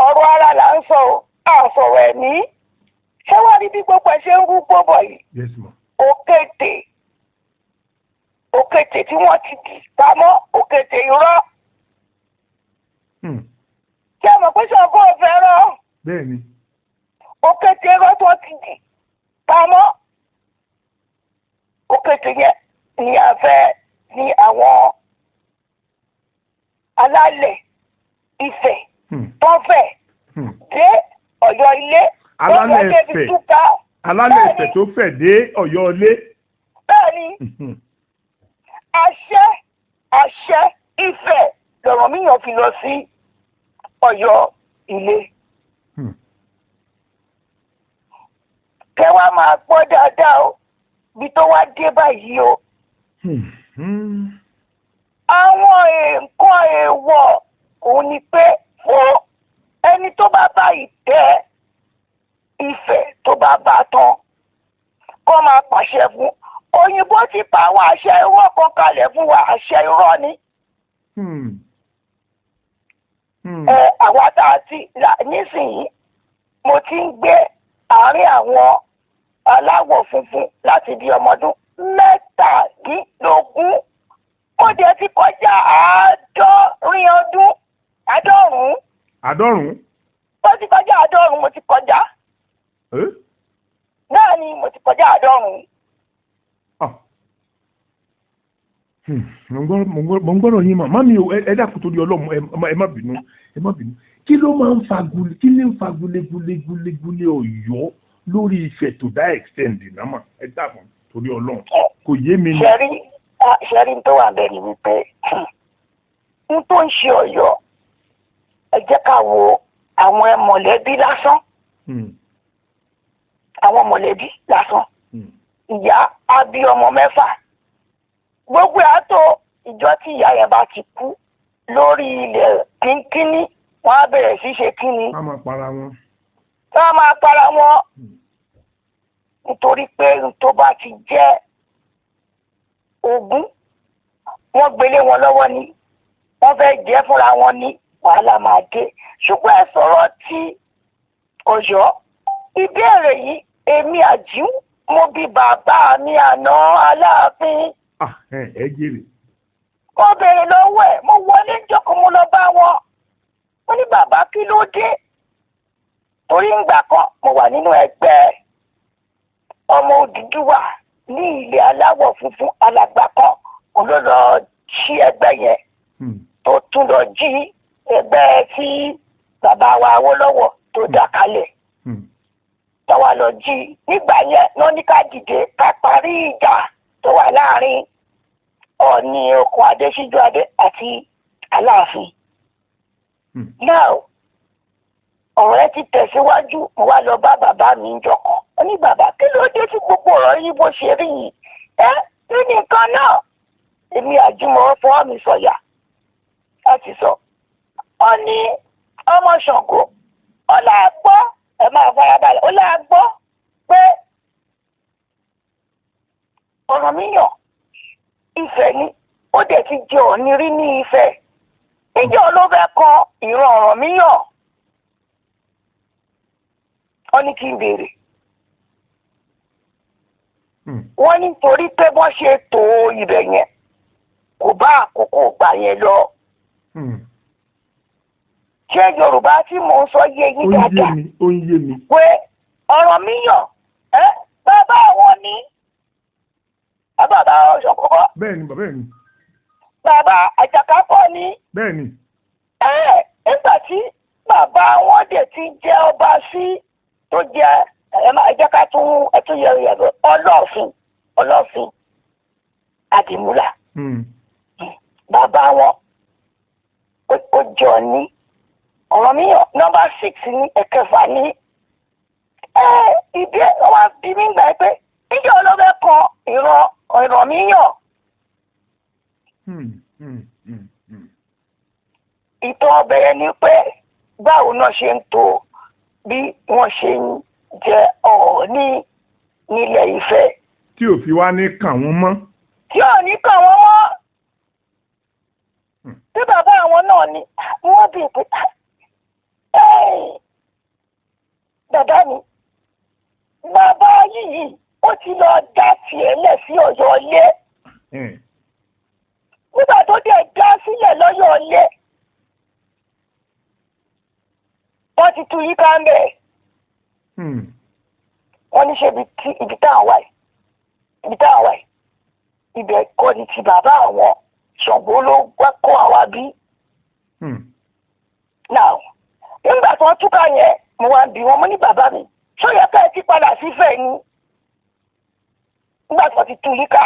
ọ̀rọ̀ ara là ń sọ àsọ̀rọ̀ ẹ̀mí ṣé wàá rí bí gbogbo ẹ̀ ṣe ń rú gbọ́bọ̀ yìí. Yes, ma. Òkété tí wọ́n ti dì pamọ́ òkété irọ́. Ṣé ẹ mọ̀ pé Ṣàngó ò fẹ́ràn? Bẹ́ẹ̀ni. Òkété irọ́ tó ti dì pamọ́ òkété yẹn ni a fẹ́ ní àwọn alálẹ̀ Ifẹ̀ tó fẹ́ dé Ọ̀yọ́ ilé. Alálẹ̀ Ifẹ̀ tó fẹ́ dé Ọ̀yọ́ ilé. Bẹ́ẹ̀ni. Àṣẹ Ifẹ̀ l'Ọ̀rànmíyàn fi lọ sí Ọ̀yọ́ ilé. Kẹwàá máa gbọ́ dáadáa o bí tó wá dé báyìí o. Àwọn nǹkan èèwọ̀ òun ni pé fún ẹni tó bá bá ìtẹ́ Ifẹ̀ tó bá bá tán kó máa pàṣẹ fún. Òyìnbó ti pa àwọn àṣẹ irọ́ kan kalẹ̀ fún wa àṣẹ irọ́ ni. Àwa tá a ti nísìnyí mo ti ń gbé àárín àwọn aláwọ̀ funfun láti di ọmọ ọdún mẹ́tàdínlógún. Mo jẹ́ ti kọjá àádọ́rin ọdún. Àádọ́rùn-ún. Mo ti kọjá àádọ́rùn-ún mo ti kọjá. Náà ni mo ti kọjá àádọ́rùn-ún. Mo ń gbọ́dọ̀ yín màmí o ẹ dákun torí Ọlọ́run ẹ má bínú kí ló máa ń fa gulegule Ọ̀yọ́ lórí Ifẹ̀ tó dá extend náà ẹ dákun torí Ọlọ́run kò yé mi ní. ṣẹ́rí tó wà bẹ́ẹ̀ ni wípé n tó ń ṣe Ọ̀yọ́ ẹ jẹ́ ká wo àwọn mọ̀lẹ́bí lásán àwọn mọ̀lẹ́bí lásán ìyá á bí ọmọ mẹ́fà. Gbogbo àtò ìjọ tí ìyá yẹn bá ti kú lórí ilẹ̀ kínkínní wọ́n á bẹ̀rẹ̀ sí ṣe kíni. Wọ́n máa para wọn. Wọ́n máa para wọn nítorí pé tó bá ti jẹ́ ogún wọ́n gbélé wọn lọ́wọ́ ni wọ́n fẹ́ jẹ́ fúnra wọn ní wàhálà máa dé. Ṣùgbọ́n ẹ sọ̀rọ̀ tí Ọ̀yọ́ ìbéèrè yìí èmi Àjíù mo bí bàbá mi àná Aláàfin. Ẹ jèrè. Wọ́n béèrè lọ́wọ́ ẹ̀ mo wọlé jókòó mo lọ bá wọn. Mo ní bàbá kí ló dé? Torí ńgbà kan mo wà nínú ẹgbẹ́ ọmọ Odùduwà ní ilé aláwọ̀ funfun alàgbà kan òun ló lọ jí ẹgbẹ́ yẹn tó tún lọ jí ẹgbẹ́ tí bàbá wa Awólọ́wọ̀ tó dá kalẹ̀. Tọ́wà lọ jí nígbà yẹn náà ní ká dìde ká parí ìjà tó wà láàrin Ọọ̀ni Okùn Adé Síjú-Adé àti Aláàfin. Now ọ̀rọ̀ ẹ ti tẹ̀síwájú mo wá lọ bá bàbá mi ń jọkàn ó ní bàbá kí ló dé tí gbogbo ọ̀rọ̀ yìí bó ṣe rí yìí ní nìkan náà èmi Àjùmọ̀ fọwọ́ mi sọ̀yà láti sọ ó ní ọmọ Ṣàngó ọlá gbọ́ ẹ máa farabalẹ̀ ó láà gbọ́ pé Ọ̀rànmíyàn Ifẹ̀ ni ó dẹ̀ ti jẹ Ọọ̀ni rí ní Ifẹ̀ ìjọ ló fẹ́ kan ìran Ọ̀rànmíyàn ó ní kí n béèrè wọ́n ní torí pé wọ́n ṣe tó ibẹ̀ yẹn kò bá àkókò gbà yẹn lọ ṣé Yorùbá tí mò ń sọ yé yín dáadáa ó ń yé mi pé Ọ̀rànmíyàn bàbá àwọn ni bàbá Ṣàngó bẹ́ẹ̀ni bàbá mi bàbá Àjàká kọ́ ni bẹ́ẹ̀ni nígbà tí bàbá wọn dẹ̀ ti jẹ́ ọba sí tó jẹ́ ẹ jẹ́ ká tún yẹ ọlọ́fin àdìmúlà. Bàbá wọn ó jọ ní Ọ̀rànmíyàn nọ́mbà 6 ní ẹ̀kẹfà ní ibi wa bí mi gbà pé níjọ́ ọlọ́bẹ̀ kan ìran Ọ̀rànmíyàn. Ìtàn ọbẹ̀ yẹn ni pé báwo náà ṣe ń tò bí wọ́n ṣe ń jẹ Ọọ̀ni nílẹ̀ Ifẹ̀. Tí ò fi wá ní kàn wọ́n mọ́. Tí ò ní kàn wọ́n mọ́. Tí bàbá àwọn náà ni wọ́n bí pé bàbá mi bàbá yìí ó ti lọ dá tiẹ̀ lẹ̀ sí Ọ̀yọ́ ilé. Nígbà tó dẹ̀ dá sílẹ̀ lọ́yọ̀ ilé wọ́n ti tú yíká ń bẹ̀. Wọ́n ní ṣe ibi táwọn wà yìí ibẹ̀ kọ́ ni ti bàbá àwọn Ṣàngó ló kọ́ àwa bí. Now nígbà tí wọ́n túká yẹn mo wá ń bi wọn mo ní bàbá mi ṣó yẹ ká ẹ ti padà sífẹ̀ ni nígbà tí wọ́n ti tú yíká.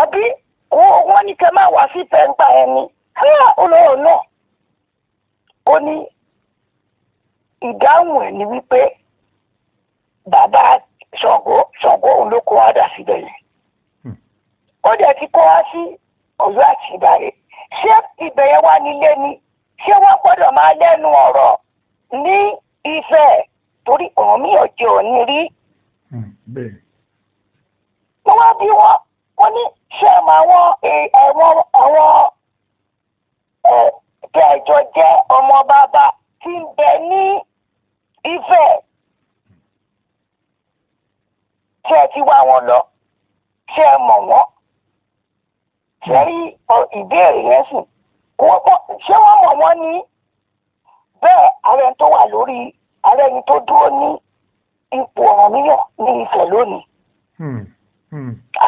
Àbí wọ́n ní kẹ́ máa wá sífẹ̀ nípa ẹni olówó náà ó ní ìdáhùn ẹ̀ ní wípé bàbá Ṣàngó òun ló kó wá dà síbẹ̀ yẹn. Ó dẹ̀ ti kó wá sí Ọ̀yọ́ àti Ìbàrẹ̀. Ṣé ibẹ̀ yẹn wá nílé ni? Ṣé wọ́n gbọ́dọ̀ máa lẹ́nu ọ̀rọ̀ ní Ifẹ̀ torí Ọ̀rànmíyàn jẹ́ Ọọ̀ni rí? Wọ́n wá bí wọ́n ní ṣé àwọn kẹjọ jẹ́ ọmọ bàbá tí ń bẹ ní Ifẹ̀. Ṣé ẹ ti wá wọn lọ? Ṣé ẹ mọ̀ wọ́n? Ṣé rí ìbéèrè yẹn sùn? Ṣé wọ́n mọ̀ wọ́n ní? Bẹ́ẹ̀ ààrẹ tó wà lórí ààrẹ ni tó dúró ní ipò Ọ̀rànmíyàn ní Ifẹ̀ lónìí.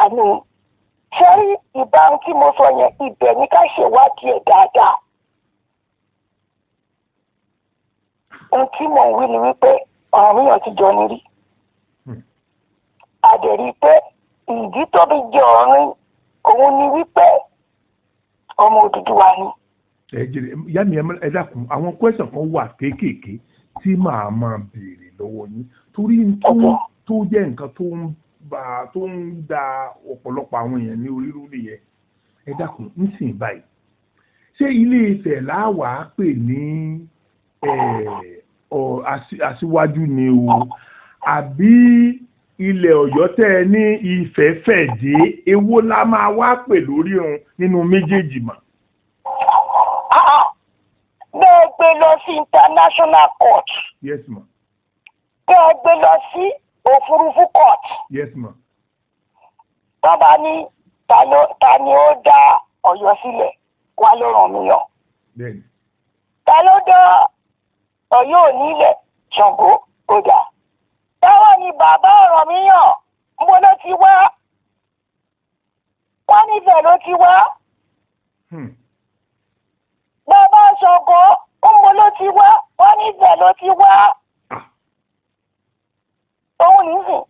Àní ṣé rí ìbámu tí mo sọ yẹn ibẹ̀ ní ká ṣèwádìí ẹ̀ dáadáa. Ohun tí mò ń wí ni wípé Ọ̀rànmíyàn ti jọ ní rí. Àdẹ̀rí pé ìdí tó fi jẹ ọ̀rìn òun ni wípé ọmọ Odùduwà ni. Ìyá mi ẹ dákun àwọn kwẹ́sàn kan wà kéékèèké tí màá máa béèrè lọ́wọ́ yín torí tó jẹ́ nǹkan tó ń da ọ̀pọ̀lọpọ̀ àwọn èèyàn ní orí rúlé yẹn. Ẹ dákun nísìnyí báyìí ṣé Ilé Ifẹ̀ láwàá pè ní aṣíwájú ni o àbí ilẹ̀ Ọ̀yọ́ tẹ́ ẹ ní Ifẹ̀ fẹ̀ dé èwo la máa wá pè lórí òun nínú méjèèjì mọ́. Bẹ́ẹ̀ gbé lọ sí international court. Yes ma. Bẹ́ẹ̀ gbé lọ sí òfurufú court. Yes ma. Bàbá ní ta ni ó dá Ọ̀yọ́ sílẹ̀ wá ló Ọ̀rànmíyàn. Bẹ́ẹ̀ni. Ta ló dá Ọ̀yọ́ onílẹ̀ Ṣàngó ó dá. Táwọn ni bàbá Ọ̀rànmíyàn mo ló ti wá. Wọ́n nífẹ̀ẹ́ ló ti wá. Bàbá Ṣàngó mo ló ti wá. Wọ́n nífẹ̀ẹ́ ló ti wá. Òun nìsín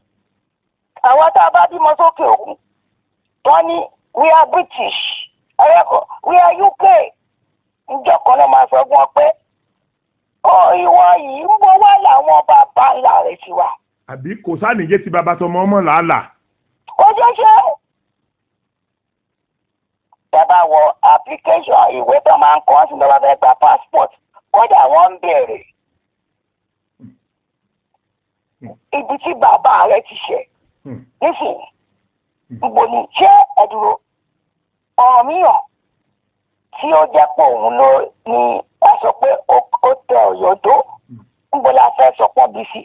àwọn tá a bá bímọ sókè òkun wọ́n ní we are British we are UK ǹjọ́ kan náà máa sọ fún ọ pé ìwọ yìí ń bọ̀ wá làwọn bàbá ńlá rẹ̀ ti wá. Àbí kò sánìyé tí bàbá tọmọ ọmọ làálàá. Ó ṣeéṣe. Bàbá wọ application ìwé tó máa ń kọ́ sí lọ́wọ́ fẹ́ gba passport kódà wọ́n ń béèrè ibi tí bàbá rẹ̀ ti ṣe. Nísìnyí gbogbo ní ṣé ẹ̀dúró Ọ̀rànmíyàn tí ó jẹ́ pé òun ló ní ẹ sọ pé ó tẹ Ọ̀yọ́ tó níbo la fẹ́ sọ pọ́n bí sí.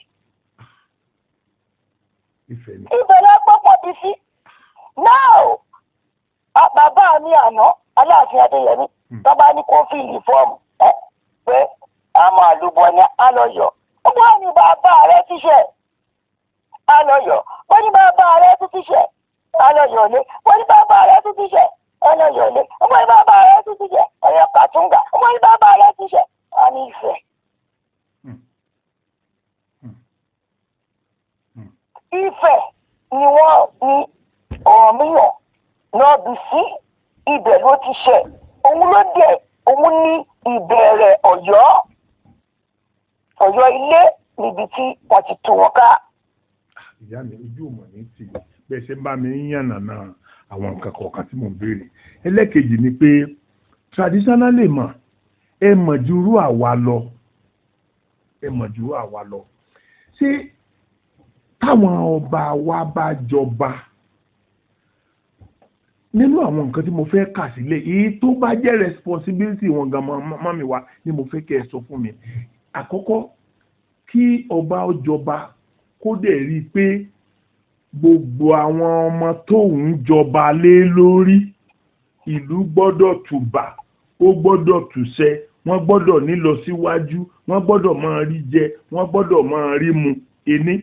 Ibẹ̀ la gbọ́ pọ́n bí sí. Now bàbá mi àná Aláàfin Adéyẹmí bàbá ní kó fìlì fọ́ọ̀mù pé àmọ́ àlùbọ̀ ni a lọ yọ. Wọ́n ní bàbá rẹ̀ ti ṣe a lọ yọ. Wọ́n ní bàbá rẹ̀ tún ti ṣe a lọ yọ lé. Wọ́n ní bàbá rẹ̀ tún ti ṣe ọ̀nà yọ̀lẹ̀ ọmọ yìí bàbá rẹ̀ ti jẹ ọ̀yọ́ kàtúngà ọmọ yìí bàbá rẹ̀ ti ṣe wọn ní Ifẹ̀. Ifẹ̀ ni wọ́n ní Ọ̀rànmíyàn náà bí sí ibẹ̀ ló ti ṣe òun ló dẹ̀ òun ní ìbẹ̀rẹ̀ Ọ̀yọ́ ilé níbi tí wọ́n ti tú wọn ká. Ìyá mi ojú ò mọ̀ ní tì bẹ́ẹ̀ ṣe ń bá mi ń yànnàná àwọn nǹkan kọ̀ọ̀kan tí mò ń béèrè. Ẹlẹ́kejì ni pé traditionally ẹ mọ̀ jurú àwa lọ ṣé táwọn ọba wa bá jọba nínú àwọn nǹkan tí mo fẹ́ kà sílẹ̀ èyí tó bá jẹ́ responsibility wọn gan mọ́mí wa ni mo fẹ́ kẹ́ ẹ sọ fún mi. Àkọ́kọ́ kí ọba ó jọba kó dẹ̀ rí i pé gbogbo àwọn ọmọ tóun jọba lé lórí ìlú gbọ́dọ̀ tùbà ó gbọ́dọ̀ tùṣẹ wọ́n gbọ́dọ̀ nílọ síwájú wọ́n gbọ́dọ̀ máa rí jẹ wọ́n gbọ́dọ̀ máa rí mu ení.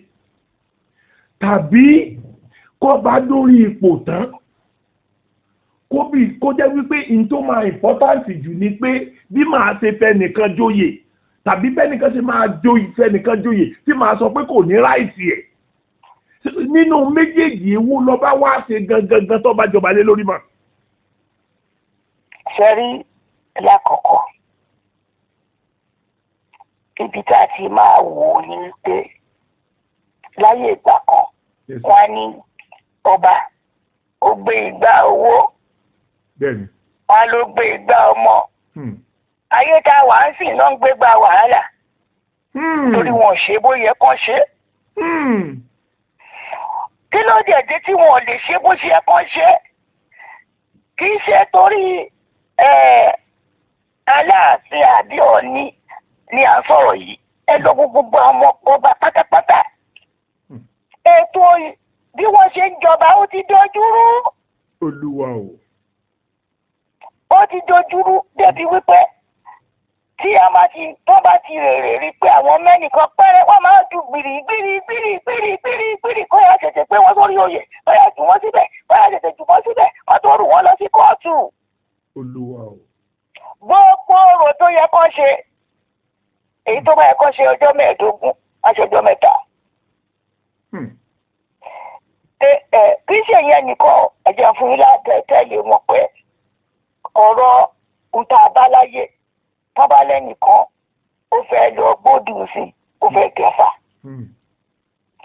Tàbí kó bá dórí ipò tán kó jẹ́ wípé in tó máa important jù ni pé bí màá ṣe fẹ́ nìkan jóyè tàbí bẹ́ẹ̀ nìkan ṣe máa fẹ́ nìkan jóyè tí màá sọ pé kò ní ráìtì ẹ̀. Nínú méjèèjì ewu lọ́ba wá ṣe gangan tó bá jọba lé lórí mọ́. Ṣé rí lákọ̀ọ́kọ́ ibi tá a ti máa wò ó ní pé láyé ìgbà kan wọ́n ní ọba ó gbé igbá owó wọ́n ló gbé igbá ọmọ ayé tá a wà ń sìn náà ń gbé gba wàhálà torí wọn ṣe bó yẹ kán ṣe kí ló dé dé tí wọn ò lè ṣe bó ṣe yẹ kán ṣe kì í ṣe torí Aláàfin àbí Ọọ̀ni ni à ń sọ̀rọ̀ yìí ẹ lọ gbogbo àwọn ọba pátápátá ètò bí wọ́n ṣe ń jọba ó ti dojúrú. Olúwa o. Ó ti dojúrú débi wípé tí a máa ti tó bá ti rèrè rí pé àwọn mẹ́nìkan pẹ́rẹ́ wọ́n máa ju gbìrì kó yà tètè pé wọ́n sórí oyè kó yà jù wọ́n síbẹ̀ kó yà tètè jù wọ́n síbẹ̀ wọ́n tó rù wọ́n lọ sí kóòtù. Olúwa o. Gbogbo ọ̀rọ̀ tó yẹ kán ṣe èyí tó bá yẹ kán ṣe ọjọ́ 15 aṣọjọ́ 3. Kì í ṣe yẹn nìkan ẹ̀jẹ̀ fún yín látẹ̀lé mọ̀ pé ọ̀rọ̀ nta abáláyé tábálẹ̀ nìkan ó fẹ́ lọ gbódùn sí ó fẹ́ gẹ̀fà.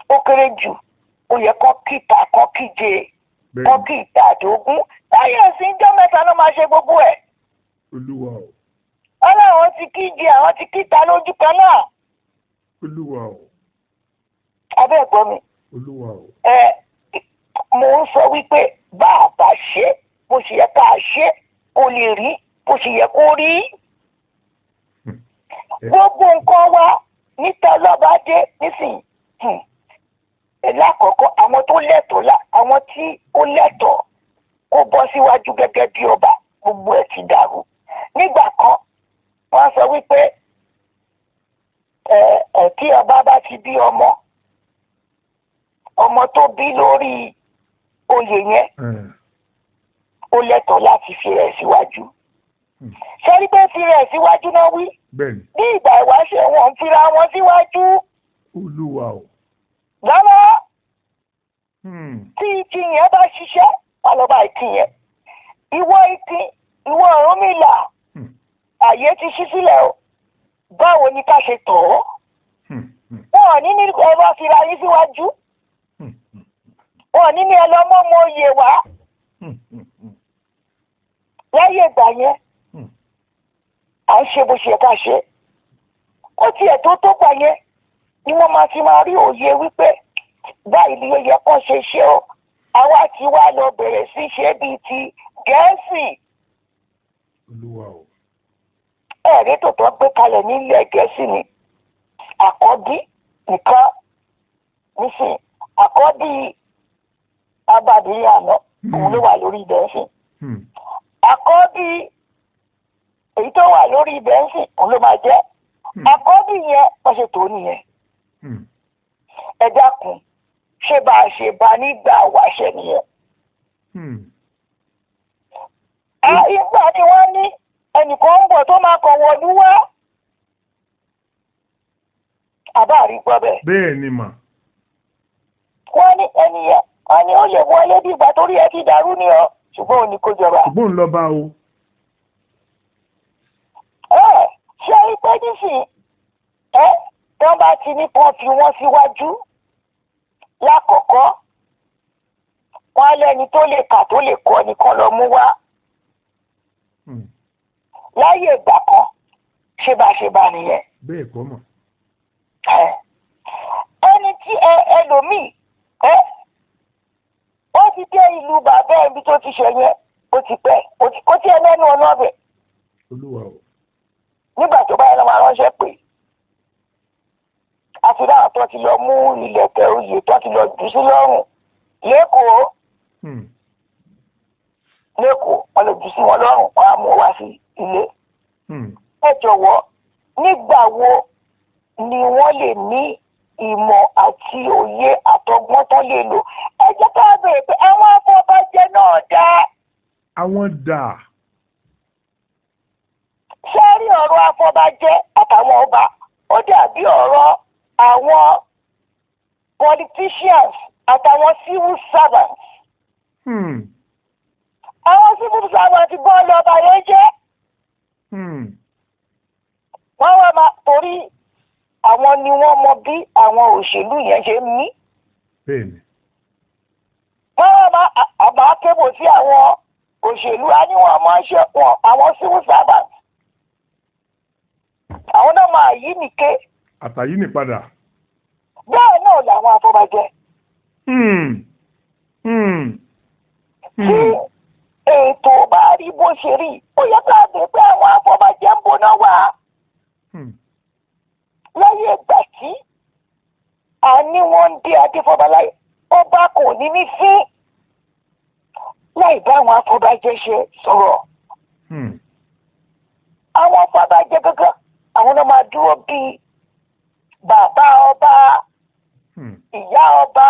Ó kéré jù ó yẹ kán kíta kán kíje kán kíta àdógún láyé ẹ̀sìn ìjọ 3 ló máa ṣe gbogbo ẹ̀. Olúwa o. Ọlọ́run ti kíje àwọn ti kíta lójú kan náà. Olúwa o. Abẹ́ ẹ̀gbọ́n mi. Olúwa o. Mo ń sọ wípé bá a bá ṣe bó ṣe yẹ ká ṣe kó lè rí bó ṣe yẹ kó rí. Gbogbo nǹkan wa níta lọ́ba dé nísìnyí. Lákọ̀ọ́kọ́ àwọn tó lẹ́tọ̀ọ́ àwọn tí ó lẹ́tọ̀ọ́ kó bọ́ síwájú gẹ́gẹ́ bí ọba gbogbo ẹ̀ ti dàrú. Nígbà kan wọ́n sọ wípé tí ọba bá ti bí ọmọ tó bí lórí oyè yẹn ó lẹ́tọ̀ọ́ láti fi rẹ̀ síwájú. Ṣé pé fi rẹ̀ síwájú náà wí? Bí ìgbà ìwáṣẹ̀ wọn ń fira wọn síwájú. Olúwa o. Lọ́wọ́ tí ìtì yẹn bá ṣiṣẹ́ alọ́ba ìtì yẹn. Ìwọ Ọ̀rúnmìlà àyè ti ṣí sílẹ̀ o. Báwo ni ká ṣe tọ̀ ọ́? Wọn ò ní ní ẹ̀rọ fira yín síwájú. Wọn ò ní ní ẹlọ́mọ́ mọ oyè wá. Láyé ìgbà yẹn à ń ṣe bó ṣe ká ṣe. Ó tiẹ̀ tó gbà yẹn ni wọ́n máa ti máa rí òye wípé báyìí ni ó yẹ kán ṣe ṣe o. Àwa ti wá lọ bẹ̀rẹ̀ sí ṣe bíi ti Gẹ̀ẹ́sì. Olúwa o. Ẹ̀rí tó tọ́ gbé kalẹ̀ nílẹ̀ Gẹ̀ẹ́sì ni àkọ́bí nìkan nísìn àkọ́bí abàdìrí àná òun ló wà lórí ibẹ̀ ń sìn. Àkọ́bí èyí tó wà lórí ibẹ̀ ń sìn òun ló máa jẹ́. Àkọ́bí yẹn wọ́n ṣe tó nìyẹn. Ẹ dákun ṣé bá a ṣe bá nígbà wáṣẹ nìyẹn. ìgbà ni wọ́n ní ẹnìkan ń bọ̀ tó máa kàn wọ̀lú wá. àbá rí gbọ́ bẹ́ẹ̀. bẹ́ẹ̀ ni mà. wọ́n ní ẹnìyẹn wọ́n ní ó lè wọlé bí ìgbà torí ẹ ti dàrú ni ọ ṣùgbọ́n ò ní kó jọba. ṣùgbọ́n ń lọ bá o. ṣé ipé nísìn wọ́n bá ti ní kàn fi wọ́n síwájú lákọ̀ọ́kọ́ wọ́n lẹ́ni tó lè kà tó lè kọ́ nìkan lọ mú wá. láyé ìgbà kan ṣébàṣébà nìyẹn. bẹ́ẹ̀ kọ́ mọ̀. ẹni tí ẹlòmíì ó ti dé ìlú bàbá ẹbí tó ti ṣe yẹn ó ti pẹ́ ó ti ẹlẹ́nu ọ̀nà ọ̀bẹ. olúwa o. nígbà tó bá yẹn lọ́wọ́ aránṣẹ́ pé àti láwọn tó ti lọ mú ilẹ̀kẹ̀ oyè tó ti lọ jù sí lọ́rùn lẹ́kọ̀ọ́ wọ́n lè jù sí wọn lọ́rùn wọ́n á mú wá sí ilé. ẹ jọ̀wọ́ nígbà wo ni wọ́n lè ní ìmọ̀ àti òye àtọgbọ́n tó lè lò? ẹ jẹ́ ká bèèrè pé àwọn afọbajẹ náà dá. àwọn dà. ṣé rí ọ̀rọ̀ afọbajẹ àtàwọn ọba ó dàbí ọ̀rọ̀ àwọn politicians àtàwọn civil servants. àwọn civil servants bọ́ lọ́ba yẹn jẹ́. wọ́n wá máa torí àwọn ni wọ́n mọ bí àwọn òṣèlú yẹn ṣe ń mí. bẹ́ẹ̀ni. wọ́n wá máa àbá kébò sí àwọn òṣèlú á ní wọn máa ṣe wọn àwọn civil servants. àwọn náà máa yí nìké. àtàyí ní padà. bẹ́ẹ̀ náà làwọn afọbajẹ. tí ètò bá rí bó ṣe rí ó yẹ ká bèèrè pé àwọn afọbajẹ ń bọ̀ náà wà. láyé ìgbà tí a ní wọ́n ń dé adéfọ́baláyé ọba kò ní ní sí láì bá àwọn afọbajẹ ṣe sọ̀rọ̀. àwọn afọbajẹ gangan àwọn náà máa dúró bíi bàbá ọba ìyá ọba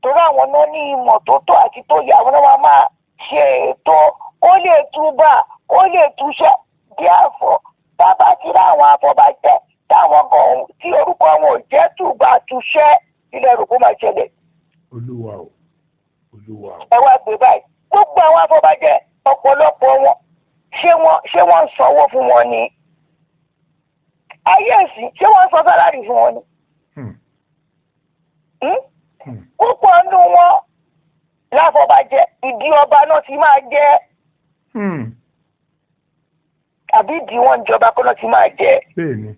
torí àwọn náà ní ìmọ̀ tó tó àti tó yẹ àwọn náà máa ṣe ètò ó lè túbà ó lè túṣẹ́ díàfọ̀ bàbá tí láwọn afọbajẹ táwọn kan tí orúkọ wọn ò jẹ́ túbà túṣẹ́ ilẹ̀ rògbò máa ṣẹlẹ̀. olúwa o olúwa o. ẹ wá gbé báyìí gbogbo àwọn afọbajẹ ọ̀pọ̀lọpọ̀ wọn ṣé wọ́n ń sanwó fún wọn ni ayé ẹ̀sìn ṣé wọ́n ń san sálárì fún wọn ni. púpọ̀ nínú wọn láfọbajẹ ìdí ọba náà ti máa jẹ́ àbí ìdí wọn ìjọba kan náà ti máa jẹ́. bẹ́ẹ̀ni.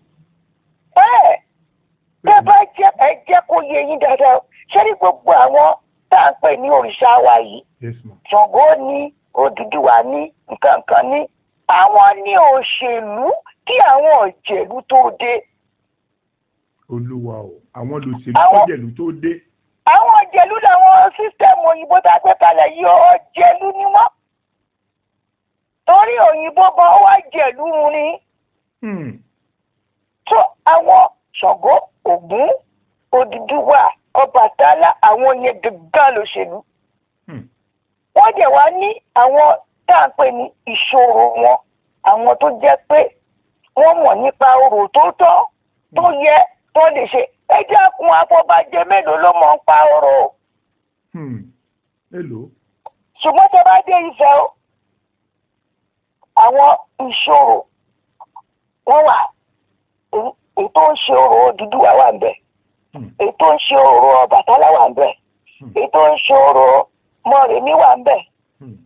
bẹ́ẹ̀ bá jẹ́ ẹ jẹ́ kó yé yín dáadáa ṣé ní gbogbo àwọn tá à ń pè ní òrìṣà wa yìí Ṣàngó ní Odùduwà ní nǹkan ní àwọn ní òṣèlú kí àwọn òjèlú tó dé. olúwa o àwọn olùsèlú òjèlú tó dé. àwọn òjèlú làwọn sísítẹ́ẹ̀mù òyìnbó tá a gbé kalẹ̀ yìí òjèlú ni wọ́n torí òyìnbó gan wá jèlú ni. tó àwọn Ṣàngó Ògún Odùduwà Ọbàtálá àwọn yẹn gangan lòṣèlú. wọ́n dẹ̀ wá ní àwọn tá à ń pè ní ìṣòro wọn àwọn tó jẹ́ pé wọ́n mọ̀ nípa orò tó tọ́ tó yẹ tó lè ṣe ẹ dákun afọbajẹ mélòó ló mọ̀ ń pa orò. mélòó. ṣùgbọ́n tó bá dé Ifẹ̀ o àwọn ìṣòro wọ́n wà èyí tó ń ṣe orò Odùduwà wà ń bẹ̀ èyí tó ń ṣe orò Ọbàtálá wà ń bẹ̀ èyí tó ń ṣe orò Mọ́remí wà ń bẹ̀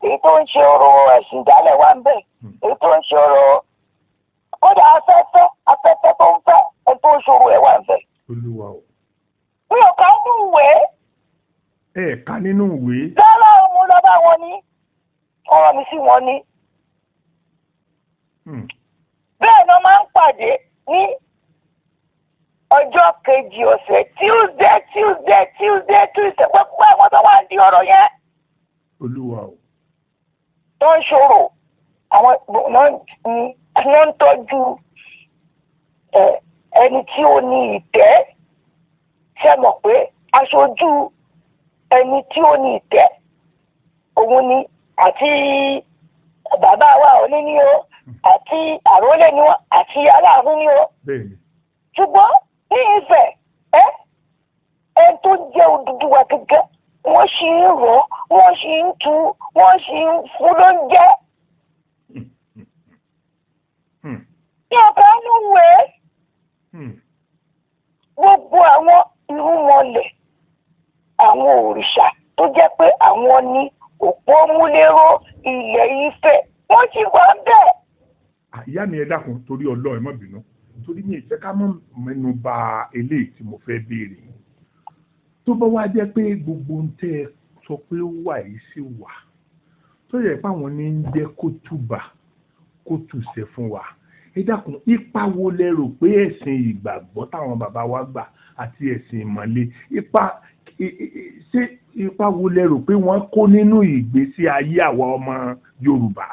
èyí tó ń ṣe orò ẹ̀sìn ìdálẹ̀ wà ń bẹ̀ èyí tó ń ṣe orò kódà afẹ́fẹ́ tó ń fẹ́ ẹni tó ń ṣòro ẹ̀ wà ń bẹ̀. olúwa o. mi ò ká nínú ìwé. ẹ ká nínú ìwé. lọ́lá òun lọ bá wọn ní ọ̀rọ̀ mi sí wọn ní. bẹ́ẹ̀ ni wọ́n máa ń pàdé ní ọjọ́ kejì ọ̀sẹ̀ Tuesday pẹ́pẹ́ àwọn tó wà ní ọ̀rọ̀ yẹn. olúwa o. tó ń ṣòro àwọn náà ń tọ́jú ẹni tí ó ní ìtẹ́ ṣe mọ̀ pé aṣojú ẹni tí ó ní ìtẹ́ òun ni àti bàbá wa Ọọ̀ni ni o àti àrólé ni wọn àti Aláàfin ni o. ṣùgbọ́n ní Ifẹ̀ ẹni tó jẹ́ Odùduwà gẹ́gẹ́ wọ́n ṣì ń rọ̀ wọ́n ṣì ń tu wọ́n ṣì ń fún lóúnjẹ. ní ọ̀gá ló wẹ̀ gbogbo àwọn irúnmọlẹ̀ àwọn òrìṣà tó jẹ́ pé àwọn ní òpó múlẹ́rọ́ ilẹ̀ Ifẹ̀ wọ́n ti wà bẹ́ẹ̀. ìyá mi ẹ dákun torí Ọlọ́run ẹ má bínú torí mi ìfẹ́ ká mọ́ mẹ́nu bà eléyìí tí mo fẹ́ béèrè tó bá wá jẹ́ pé gbogbo ń tẹ́ ẹ sọ pé ó wà yìí sí wà tó yẹ páwọn ní ń jẹ́ kó túbà kó tùsẹ̀ fún wa ẹ dákun ipa wo lẹ rò pé ẹ̀sìn ìgbàgbọ́ táwọn bàbá wa gbà àti ẹ̀sìn ìmọ̀le ipa wo lẹ rò pé wọ́n kó nínú ìgbésí ayé àwa ọmọ Yorùbá.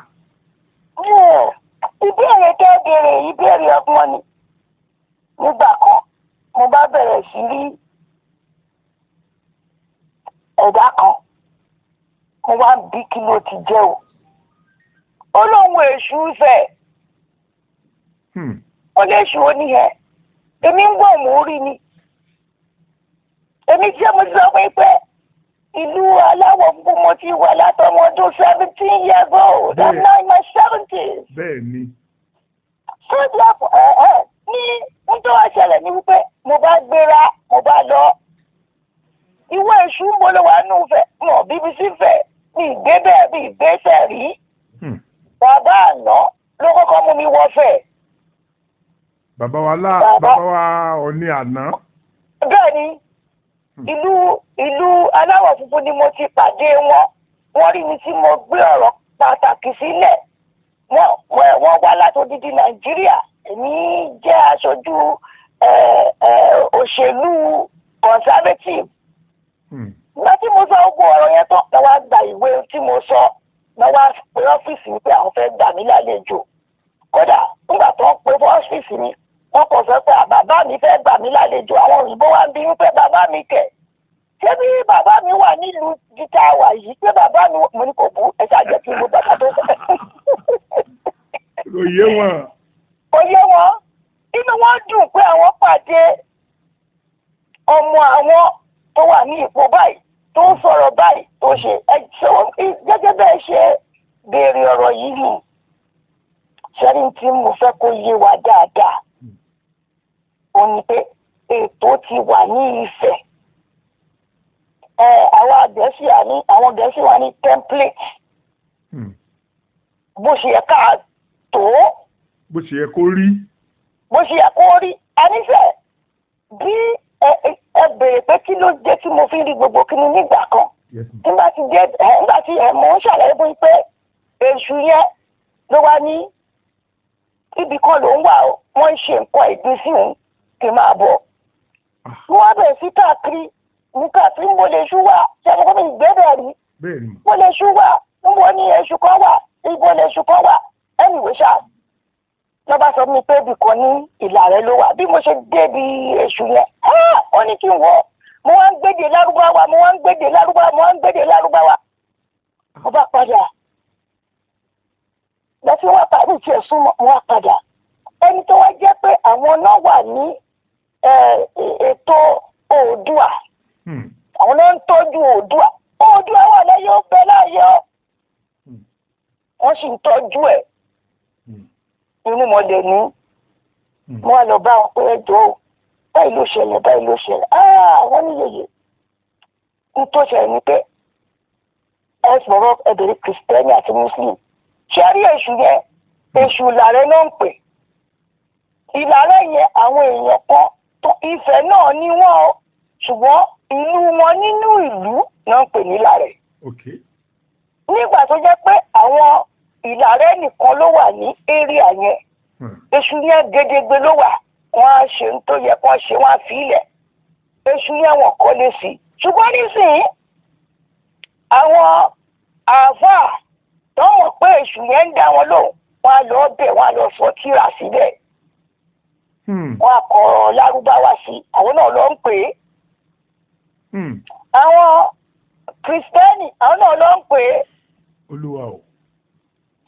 ìbéèrè tó béèrè ìbéèrè ọgbọ́n ni nígbà kan mo bá bẹ̀rẹ̀ sí rí ẹ̀dá kan mo wá ń bí kí ló ti jẹ́ o ó lóun èṣù Ifẹ̀ ó lè ṣù ó nìyẹn èmi ń gbọ́ mò ń rí ni èmi tí mo ti sọ pé ìlú aláwọ̀ funfun mo ti wà látọmọ ọdún 17 years old I'm now in my 70s. bẹ́ẹ̀ni. sójà ní nítorí wàá ṣẹlẹ̀ ní wípé mo bá gbéra mo bá lọ ìwé èṣù ń bolo wà nù fẹ́ mọ̀ BBC fẹ́ mi ìgbé bẹ́ẹ̀ mi ìgbésẹ̀ rí bàbá àná ló kọ́kọ́ mú mi wọ́ fẹ́. bàbá wa Ọọ̀ni àná. bẹ́ẹ̀ni ìlú aláwọ̀ funfun ni mo ti pàdé wọ́n rí mi tí mo gbé ọ̀rọ̀ pàtàkì sílẹ̀ wọ́n wá láti odidi Nàìjíríà èmi jẹ́ aṣojú òṣèlú conservative. nígbà tí mo sọ gbogbo ọ̀rọ̀ yẹn tán lọ́wọ́ gba ìwé tí mo sọ lọ́wọ́ pé ọ́fíìsì mi pé àwọn fẹ́ gbà mí lálejò kódà nígbà tó ń pe fún ọ́fíìsì mi wọ́n kàn sọ pé bàbá mi fẹ́ gbà mí lálejò àwọn òyìnbó wa ń bí wípé bàbá mi kẹ̀ ṣé bí bàbá mi wà nílùú jíjà wà yìí pé bàbá mi mo ní kò bú ẹ ṣàjẹ́ kí mo bàbá tó fẹ́. òye wọn. òye wọn inú wọn dùn pé àwọn pàdé ọmọ àwọn tó wà ní ipò báyìí tó ń sọ̀rọ̀ báyìí tó ṣe gẹ́gẹ́ bẹ́ẹ̀ ṣe béèrè ọ̀rọ̀ yìí nù ṣẹ́rí tí mo fẹ́ kó yé wa dáadáa ó ní pé ètò ti wà ní Ifẹ̀ àwọn Gẹ̀ẹ́sì wà ní template bó ṣe yẹ ká tó bó ṣe yẹ kó rí àníṣe bí ẹ béèrè pé kí ló jẹ́ tí mo fi rí gbogbo kíni nígbà kan nígbà tí mo ń ṣàlàyé fún pé èṣù yẹn ló wá ní ibì kan ló ń wà ó wọ́n ń ṣe nǹkan ìdí sí òun kì í máa bọ̀. wọ́n á bẹ̀rẹ̀ sí káàkiri mo lè ṣú wà ṣe àkókò mi ìgbébẹ̀ rí mo lè ṣú wà níbo ni èṣù kan wà ibo lè ṣù kan wà anyway ṣá lọ́ba sọ mi pé ibì kan ní ìlà rẹ ló wà bí mo ṣe débi èṣù yẹn ó ní kí n wọ mo wá ń gbédè lárúbáwá mo bá padà lọ́sí wọ́n parí tiẹ̀ súnmọ́ wọn padà ẹni tó wá jẹ́ pé àwọn náà wà ní ètò Oòduà àwọn náà ń tọ́jú Oòduà wà lẹ́yìn ó bẹ láàyè ọ́ wọ́n sì ń tọ́jú ẹ̀ inú mọ̀lẹ́ ní mo wá lọ bá wọn pé ẹjọ́ báyìí ló ṣẹlẹ̀ wọ́n ní yèyè ń tó ṣẹlẹ̀ ní pé ẹ sọ̀rọ̀ ẹ̀bẹ̀rẹ̀ kìrìsìtẹ́nì àti mùsùlùmí ṣe rí èṣù yẹn èṣù ìlàrẹ náà ń pè ìlàrẹ yẹn àwọn èèyàn kan tó Ifẹ̀ náà ní wọn o ṣùgbọ́n ìlú wọn nínú ìlú náà ń pè ní ìlàrẹ. nígbà tó jẹ́ pé àwọn ìlàrẹ nìkan ló wà ní area yẹn èṣù yẹn gedegbe ló wà wọ́n á ṣe tó yẹ kán ṣe wọ́n á fi ilẹ̀ èṣù yẹn wọ́n kọ́ lé sí ṣùgbọ́n nísìnyí àwọn àáfàá tọ́wọ́n pé èṣù yẹn ń dá wọn lóhùn wọn á lọ bẹ̀ wọn á lọ sọ tírà síbẹ̀ wọn á kọ lárúbáwá sí àwọn náà lọ ń pè é àwọn kìrìsìtẹ́nì àwọn náà lọ ń pè é Olúwa o.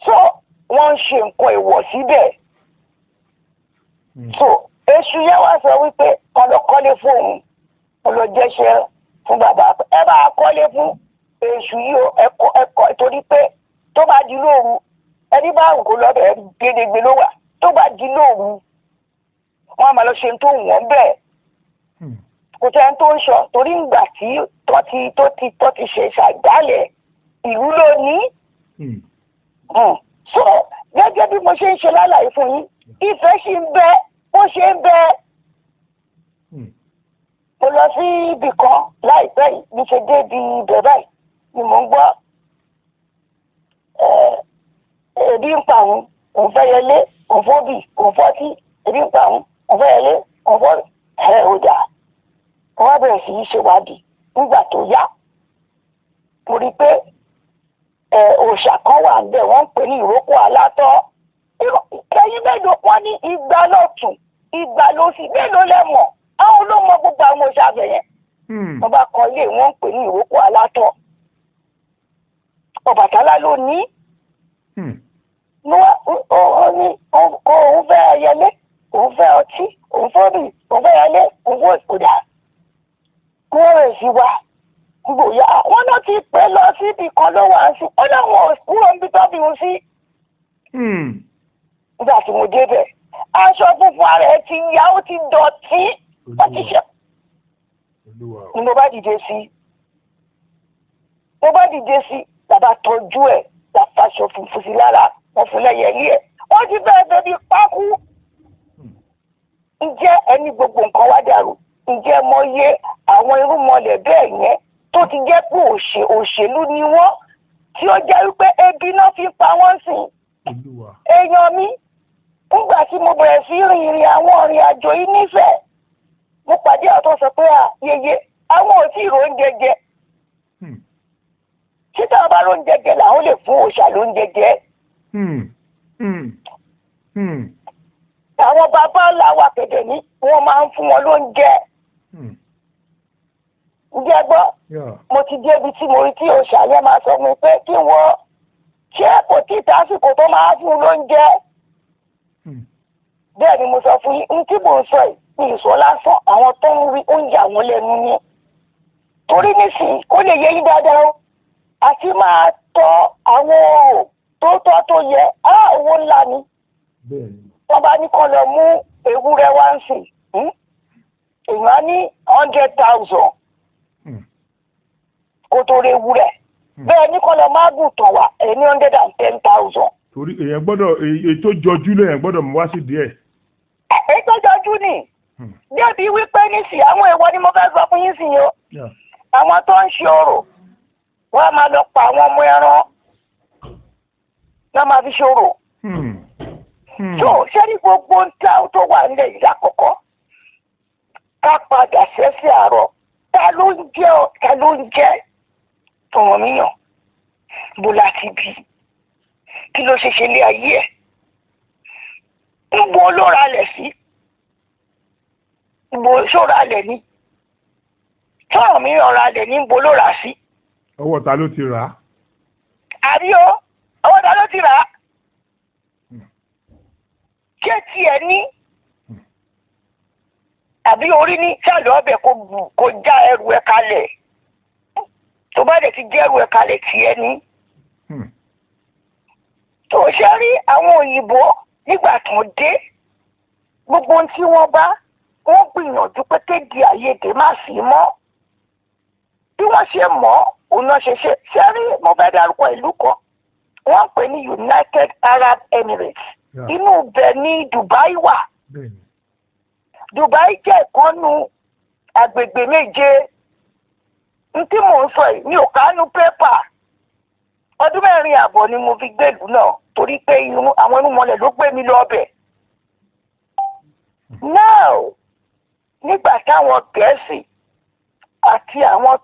so wọ́n ń ṣe nǹkan èèwọ̀ síbẹ̀. so èṣù yẹn wá sọ wípé kan lọ kọ́lé fún òun kan lọ jẹ́ṣẹ́ fún bàbá ẹ bá kọ́lé fún èṣù yìí o ẹ̀kọ́ torí pé tó bá di lóru ẹni bá rò kó lọ́bẹ̀ gédégbé ló wà tó bá di lóru wọ́n á máa lọ ṣe tó wọ́n bẹ́ẹ̀ kò tẹ́ tó ń sọ torí ìgbà tí tó ti ṣe ṣàgbálẹ̀ ìlú lónìí. so gẹ́gẹ́ bí mo ṣe ń ṣe lálàyé fún yín ìfẹ́ ṣì ń bẹ bó ṣe ń bẹ. mo lọ sí ibì kan láìpẹ́ yìí bí ṣe dé ibi ibẹ̀ báyìí ni mò ń gbọ́ ebi ń pa òun òun fẹ́ yẹlé òun fóbì òun fọ́tí ebi ń pa òun òun fẹ́ yẹlé òun fọ́ ọjà wọ́n wá bẹ̀rẹ̀ sí í ṣèwádìí nígbà tó yá mo rí i pé òòṣà kan wà ń bẹ̀ wọ́n ń pè ní ìrókò alátọ́ ẹ̀yin mélòó wọn ní igba lọ́tún igba lósì mélòó lẹ́mọ̀ àwọn ló mọ gbogbo àwọn òòṣà bẹ̀ yẹn wọ́n bá kọ́ ilé wọ́n ń pè ní ìrókò alátọ́ Ọbàtálá ló ní òun fẹ́ ẹyẹlé òun fẹ́ ọtí òun fọ́bì òun fẹ́ ẹyẹlé òun fọ́ ìkòdà wọ́n rẹ̀ sí wa gbòòyà wọ́n náà ti pẹ́ lọ síbi kan ló wà sí ó láwọn kúrò níbi tó bí wọn sí. nígbà tí mo débẹ̀ aṣọ funfun ara ẹ̀ ti yá ó ti dọ̀tí ó ti ṣe. ni mo bá dìde sí bàbá tọ́jú ẹ̀ láfaṣọ funfun sí lára wọn fún lẹ́yẹlé ẹ̀ wọ́n ti bẹ́ẹ̀ bẹ́ẹ̀ bí pákú. ǹjẹ́ ẹni gbogbo nǹkan wá dàrú ǹjẹ́ mo yé àwọn irúnmọlẹ̀ bẹ́ẹ̀ yẹn tó ti jẹ́ pé òṣèlú ni wọ́n tí ó jẹ́ wípé ebi náà fi pa wọ́n sìn. èèyàn mi nígbà tí mo bẹ̀rẹ̀ sí rìnrìn àwọn ìrìn àjò yìí nífẹ̀ẹ́ mo pàdé àwọn tó sọ pé yeye àwọn ò tí ì róúnjẹ jẹ títà bá róúnjẹ jẹ làwọn lè fún òòṣà lóúnjẹ jẹ. àwọn bàbá ńlá wa kẹ̀dẹ̀ ní wọ́n máa ń fún wọn lóúnjẹ. ǹjẹ́ gbọ́ mo ti dé ibi tí mo rí tí òòṣà yẹn máa sọ fún mi pé kí wọ́n ṣé kò tí ì tásìkò tó máa fún un lóúnjẹ. bẹ́ẹ̀ ni mo sọ fún yín ní tí mò ń sọ yìí ní ìsọ lásán àwọn tó ń rí oúnjẹ àwọn lẹ́nu ni. torí nísìnyí kó lè yé yín dáadáa o àti máa tọ́ àwọn òòrùn tó tọ́ tó yẹ owó ńlá ni. wọ́n bá ní kán lọ mú ewúrẹ́ wá ń sìn èèyàn ní 100,000 kó tó rí ewúrẹ́ bẹ́ẹ̀ ní kán lọ má gùn tàn wá ní 110,000. torí èèyàn gbọ́dọ̀ ètò jọjú lèèyàn gbọ́dọ̀ mú wá sí díẹ̀. ètò jọjú ni débi wípé nísìnyí àwọn èèwọ̀ ni mo fẹ́ sọ fún yín sí yìí o àwọn tó ń ṣe orò wọ́n á máa lọ pa àwọn ọmọ ẹran náà máa fi ṣe orò. tó ṣé ní gbogbo ń ta tó wà nílẹ̀ yìí lákọ̀ọ́kọ́ ká padà sẹ́sẹ̀ àárọ̀ ta ló ń jẹ́ tọ̀wọ̀n míyàn bó láti bí kí ló ṣe ṣe lé ayé ẹ̀ ń bo ló ralẹ̀ sí ń bo ṣó ralẹ̀ ní tọ̀wọ̀n míyàn ralẹ̀ ní ń bo ló rà sí. ọwọ́ ta ló ti rà á. àbí o ọwọ́ ta ló ti rà á. ṣé tiẹ̀ ní àbí orí ní sàlẹ̀ ọbẹ̀ kò já ẹrù ẹ̀ kalẹ̀ tó bá dẹ̀ ti jẹ́ ẹrù ẹ̀ kalẹ̀ tiẹ̀ ní. tó ṣe rí àwọn òyìnbó nígbà tó dé gbogbo ohun tí wọ́n bá wọ́n gbìyànjú pé kéde àyèdè má sí mọ́ bí wọ́n ṣe mọ̀ òun náà ṣe rí mo fẹ́ dárúkọ ìlú kan wọ́n pè ní United Arab Emirates inú ibẹ̀ ní Dubai wà. Dubai jẹ́ ìkànnù agbègbè méje tí mò ń sọ yìí mi ò kánú pépà ọdún 4 àbọ̀ ni mo fi gbèlú náà torí pé àwọn irúnmọlẹ̀ ló gbé mi lọ ọbẹ̀. now nígbà táwọn Gẹ̀ẹ́sì àti àwọn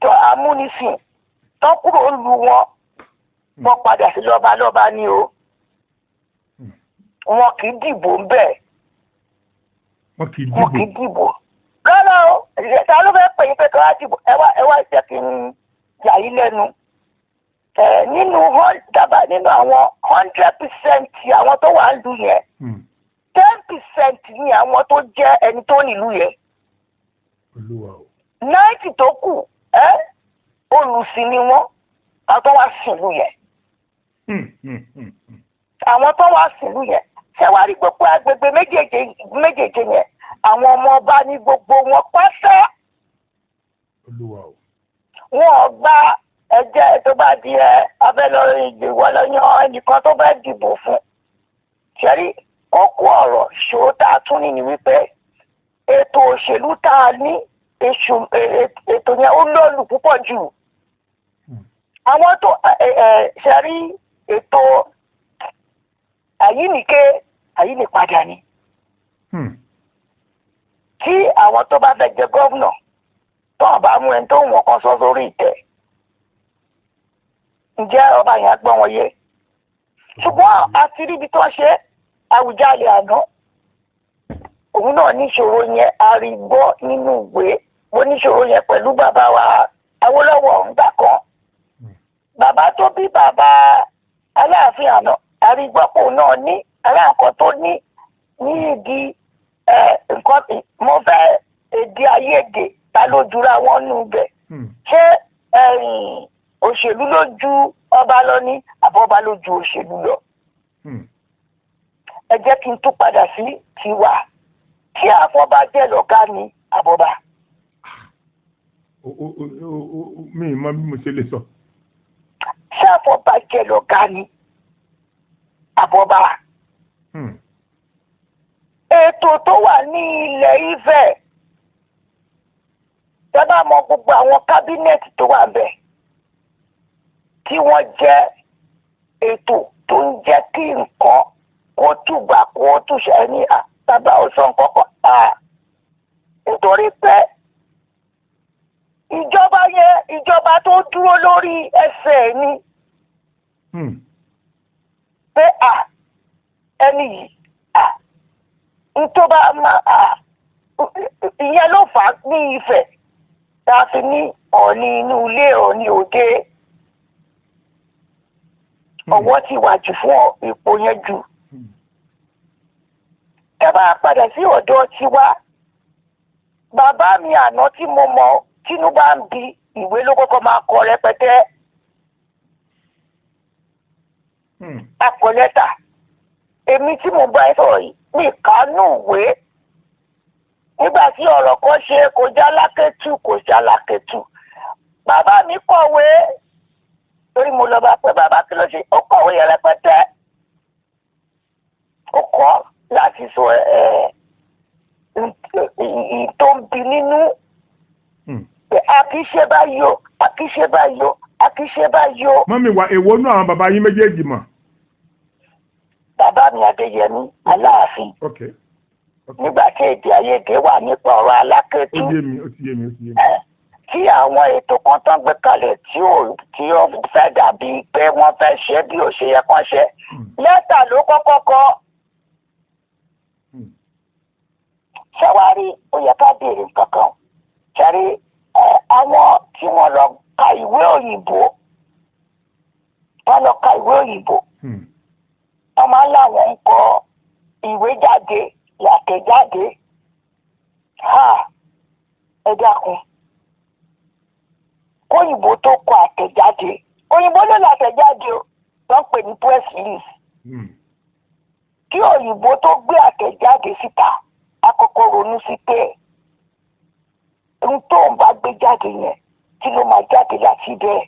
tó amúnisìn tó kúrò lu wọn padà sí lọ́balọ́ba ni o wọn kì í dìbò ń bẹ̀. wọn kì í dìbò. rárá o ta ló fẹ́ pè yín pé kí wọ́n á dìbò ẹ wá jẹ́ kí n yà yín lẹ́nu nínú dábàá nínú àwọn 100% àwọn tó wà nílùú yẹn 10% ni àwọn tó jẹ́ ẹni tó nílùú yẹn 90 tó kù olùsìn ni wọ́n àwọn tó wá sílùú yẹn àwọn tó wá sílùú yẹn ṣé wàá rí gbogbo agbègbè méjèèjì yẹn àwọn ọmọ ọba ní gbogbo wọn pátá wọn gba ẹ̀jẹ̀ tó bá di abẹ́lọ́rin ìgbìwọ́ lọ́yàn ẹnìkan tó bá dìbò fún ṣẹ́rí kókó ọ̀rọ̀ ṣòro tá a tún ní wípé ètò òṣèlú tá a ní ètò yẹn ó lọ́ọ̀lù púpọ̀ jù àwọn tó ṣẹ́rí ètò àyínípadà ni tí àwọn tó bá fẹ́ jẹ gómìnà tó àbá mú ẹni tó wọ̀n kan sọ sórí ìtẹ́ ǹjẹ́ ọba yẹn gbọ́ wọn yé ṣùgbọ́n àti ríbi tó ṣe Àwùjalè àná òun náà níṣòro yẹn àrígbọ́ nínú ìwé mo níṣòro yẹn pẹ̀lú bàbá wa Awólọ́wọ̀ ńgbà kan bàbá tó bí bàbá Aláàfin àná àrígbọ́pọ̀ náà ní aláàkọ́ tó ní ìdí nǹkan mo fẹ́ èdè àìyedè ta ló jura wọn nù bẹ̀ ṣé òṣèlú ló ju ọba lọ ní àbọ̀bá ló ju òṣèlú lọ. ẹ jẹ́ kí n tún padà sí tiwa tí àfọ̀bàjẹ́ lọ̀gá ní àbọ̀bá. mi ì mọ bí mo ṣe lè sọ. tí àfọ̀bàjẹ́ lọ̀gá ní àbọ̀bá. ètò tó wà ní ilẹ̀ Ifẹ̀ tẹ́ bá mọ gbogbo àwọn kábínẹ̀tì tó wà bẹ́ẹ̀ tí wọ́n jẹ́ ètò tó ń jẹ́ kí nǹkan kó tùgbà kó túṣẹ́ ní àtàbà ọ̀sán kọ̀ọ̀kan nítorí pé ìjọba tó dúró lórí ẹsẹ̀ ni pé ẹni yìí tó bá máa ìyẹn ló fà á ní Ifẹ̀ tá a fi ní Ọọ̀ni inú ilé Ọọ̀ni òde ọwọ́ ti wà jù fún ipò yẹn jù. ẹ bá padà sí ọ̀dọ̀ tiwa bàbá mi àná tí mo mọ tínú bá ń bi ìwé ló kọ́kọ́ máa kọ rẹpẹtẹ akọ̀lẹ́tà èmi tí mo bá ẹ sọ̀rọ̀ yìí ní ìkánú ìwé nígbà tí ọ̀rọ̀ kan ṣe kò já lákẹ́tù bàbá mi kọ̀wé torí mo lọ bá pẹ́ bàbá kí ló ṣe ó kọ̀wé yẹn rẹpẹtẹ ó kọ́ láti sọ tó ń bi nínú pé a kì í ṣe báyìí o a kì í ṣe báyìí o a kì í ṣe báyìí o. mọ́mí wa èwo nú àwọn bàbá yín méjèèjì mọ̀. bàbá mi Adéyẹmí Aláàfin nígbà tí èdè àìyedè wà nípa ọ̀rọ̀ Alákẹ́tù ó ti yé mi. tí àwọn ètò kan tán gbé kalẹ̀ tí ó fẹ́ dàbí pé wọ́n fẹ́ ṣe bí ó ṣe yẹ kán ṣe lẹ́tà ló kọ́kọ́ kọ. ṣàwárí ó yẹ ká béèrè kankan ṣẹ́rí àwọn tí wọ́n lọ ka ìwé òyìnbó wọ́n máa ń láwọn ń kọ ìwé jáde làtẹ̀jáde ẹ dákun kóyìnbó tó kọ àtẹ̀jáde òyìnbó ló làtẹ̀jáde o wọ́n pè ní press release kí òyìnbó tó gbé àtẹ̀jáde síta àkọ́kọ́ ronú sí pé ohun tó ń bá gbé jáde yẹn kí ló máa jáde láti bẹ́ẹ̀.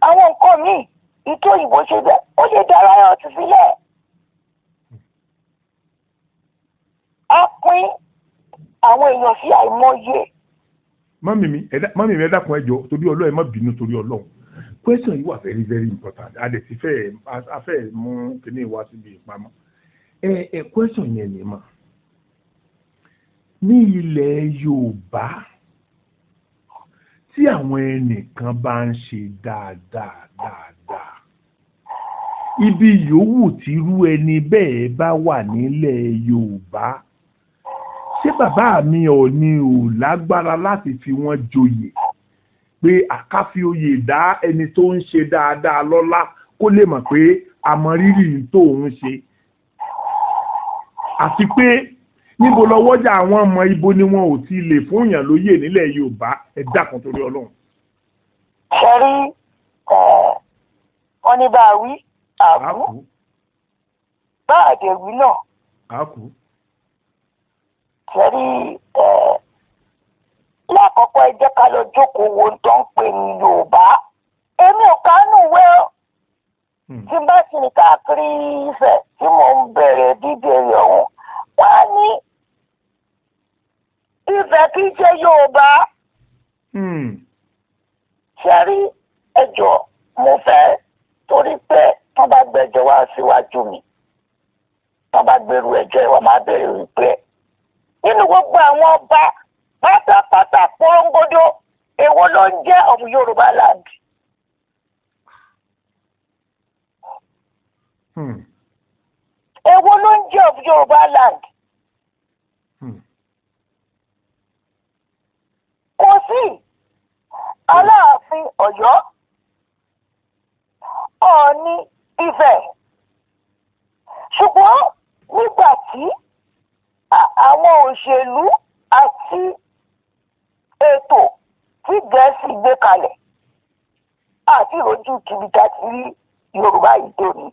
àwọn nǹkan míì ìtò òyìnbó ṣe bẹ́ẹ̀ ó lè dára ẹ̀ ọ̀tí sílẹ̀. a pín àwọn èèyàn sí àìmọye. mọ́mí mi ẹ dákun ẹ jọ̀ọ́ torí Ọlọ́run ẹ má bínú torí Ọlọ́run question yìí wà very very important a dẹ̀ ti fẹ́ mú kíní wá síbi ìpamọ́ question yẹn ni mà ní ilẹ̀ Yorùbá tí àwọn ẹnìkan bá ń ṣe dáadáa ibi yòówù tírú ẹni bẹ́ẹ̀ bá wà nílẹ̀ Yorùbá ṣé bàbá mi Ọọ̀ni ò lágbára láti fi wọ́n joyè pé àkáfi oyè dá ẹni tó ń ṣe dáadáa lọ́lá kó lè mọ̀ pé àmọ̀rírì tó ń ṣe. àti pé níbo lọ́wọ́jà àwọn ọmọ ibo ni wọn ò ti lè fún yàn lóyè nílẹ̀ Yorùbá ẹ dákun torí Ọlọ́run. ṣe rí wọn ní bá a wí àkú bá a dé wí náà àkú. ṣe rí lákọ̀ọ́kọ́ ẹ jẹ́ ká lọ jókòó wo tó ń pè ní Yorùbá èmi ò kánú wẹ́ ọ́ tí bá ti ní káàkiri Ifẹ̀ tí mò ń bẹ̀rẹ̀ bíbélì ọ̀hún wọ́n á ní Ifẹ̀ kì í ṣe Yorùbá. ṣe rí ẹjọ́ mo fẹ́ torí pé wọ́n bá gbẹ́jọ́ wá síwájú mi wọ́n bá gbèrú ẹjọ́ ìwọ máa bẹ̀rẹ̀ wípé nínú gbogbo àwọn ọba pátápátá porongodo èwo ló ń jẹ́ of Yorùbá land. Èwo ló ń jẹ́ of Yorùbá land. Kò sí Aláàfin Ọ̀yọ́ Ọọ̀ni Ifẹ̀ ṣùgbọ́n nígbà tí àwọn òṣèlú àti ètò tí Gẹ̀ẹ́sì gbé kalẹ̀ àti ìrojú kìbìtà tí Yorùbá yìí tó ní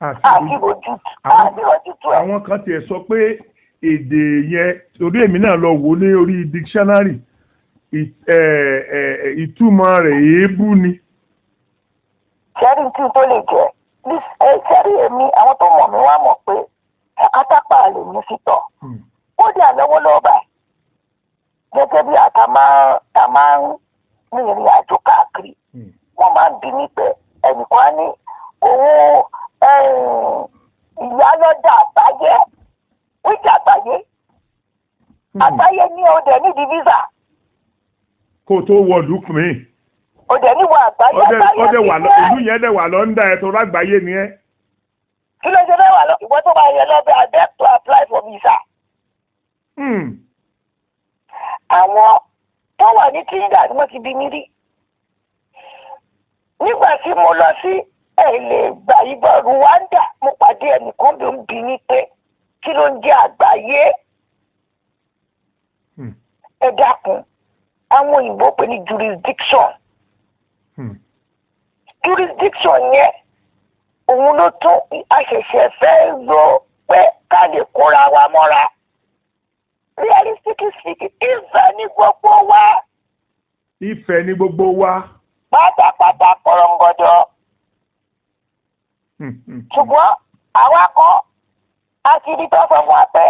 àti ìrojú tó ẹ̀. àwọn kan tiẹ̀ sọ pé èdè yẹn orí èmi náà lọ wò ní orí dictionary ìtumọ̀ rẹ̀ èébú ni. sẹ́rí tí tó lè jẹ́ sẹ́rí èmi àwọn tó mọ̀ mí wá mọ̀ pé àkátàpá lè ní fìtọ̀ ó dé àlọ́wọ́lọ́wọ́ báyìí gẹ́gẹ́ bí àtà máa ń rìnrìn àjò káàkiri wọ́n máa ń bi mí pé ẹnìkan á ní òun ìyálọ́jà àgbáyé wíjà àgbáyé ní ọdẹ nídìí visa. kó tó wọ̀lú mi. ọdẹ níwọ̀ àgbáyé ọdẹ wà lọ ìlú yẹn dẹ̀ wà lọ ń dá ẹ tó lágbàáyé ni ẹ. kí ló ṣe fẹ́ wà lọ ìwọ tó máa yẹ lọ́bẹ̀ abẹ́ to apply for visa. àwọn tó wà ní Trinidad ni wọ́n ti bí mi rí. nígbà tí mo lọ sí ẹ̀lẹ́gbà ìbọn Rwanda mo pàdé ẹnìkan tó ń bi mí pé kí ló ń jẹ́ àgbáyé. ẹ dákun àwọn òyìnbó pè ní jurisdiction. Jurisdiction yẹn òun ló tún àṣẹ̀ṣẹ̀ fẹ́ lọ pé ká lè kóra wa mọ́ra. Realistically speaking, Ifẹ̀ ní gbogbo wa. Ifẹ̀ ní gbogbo wa. Pátápátá pọ̀rọ̀ǹgọ̀dọ̀. Ṣùgbọ́n àwa kan a ti di tó fún wa pé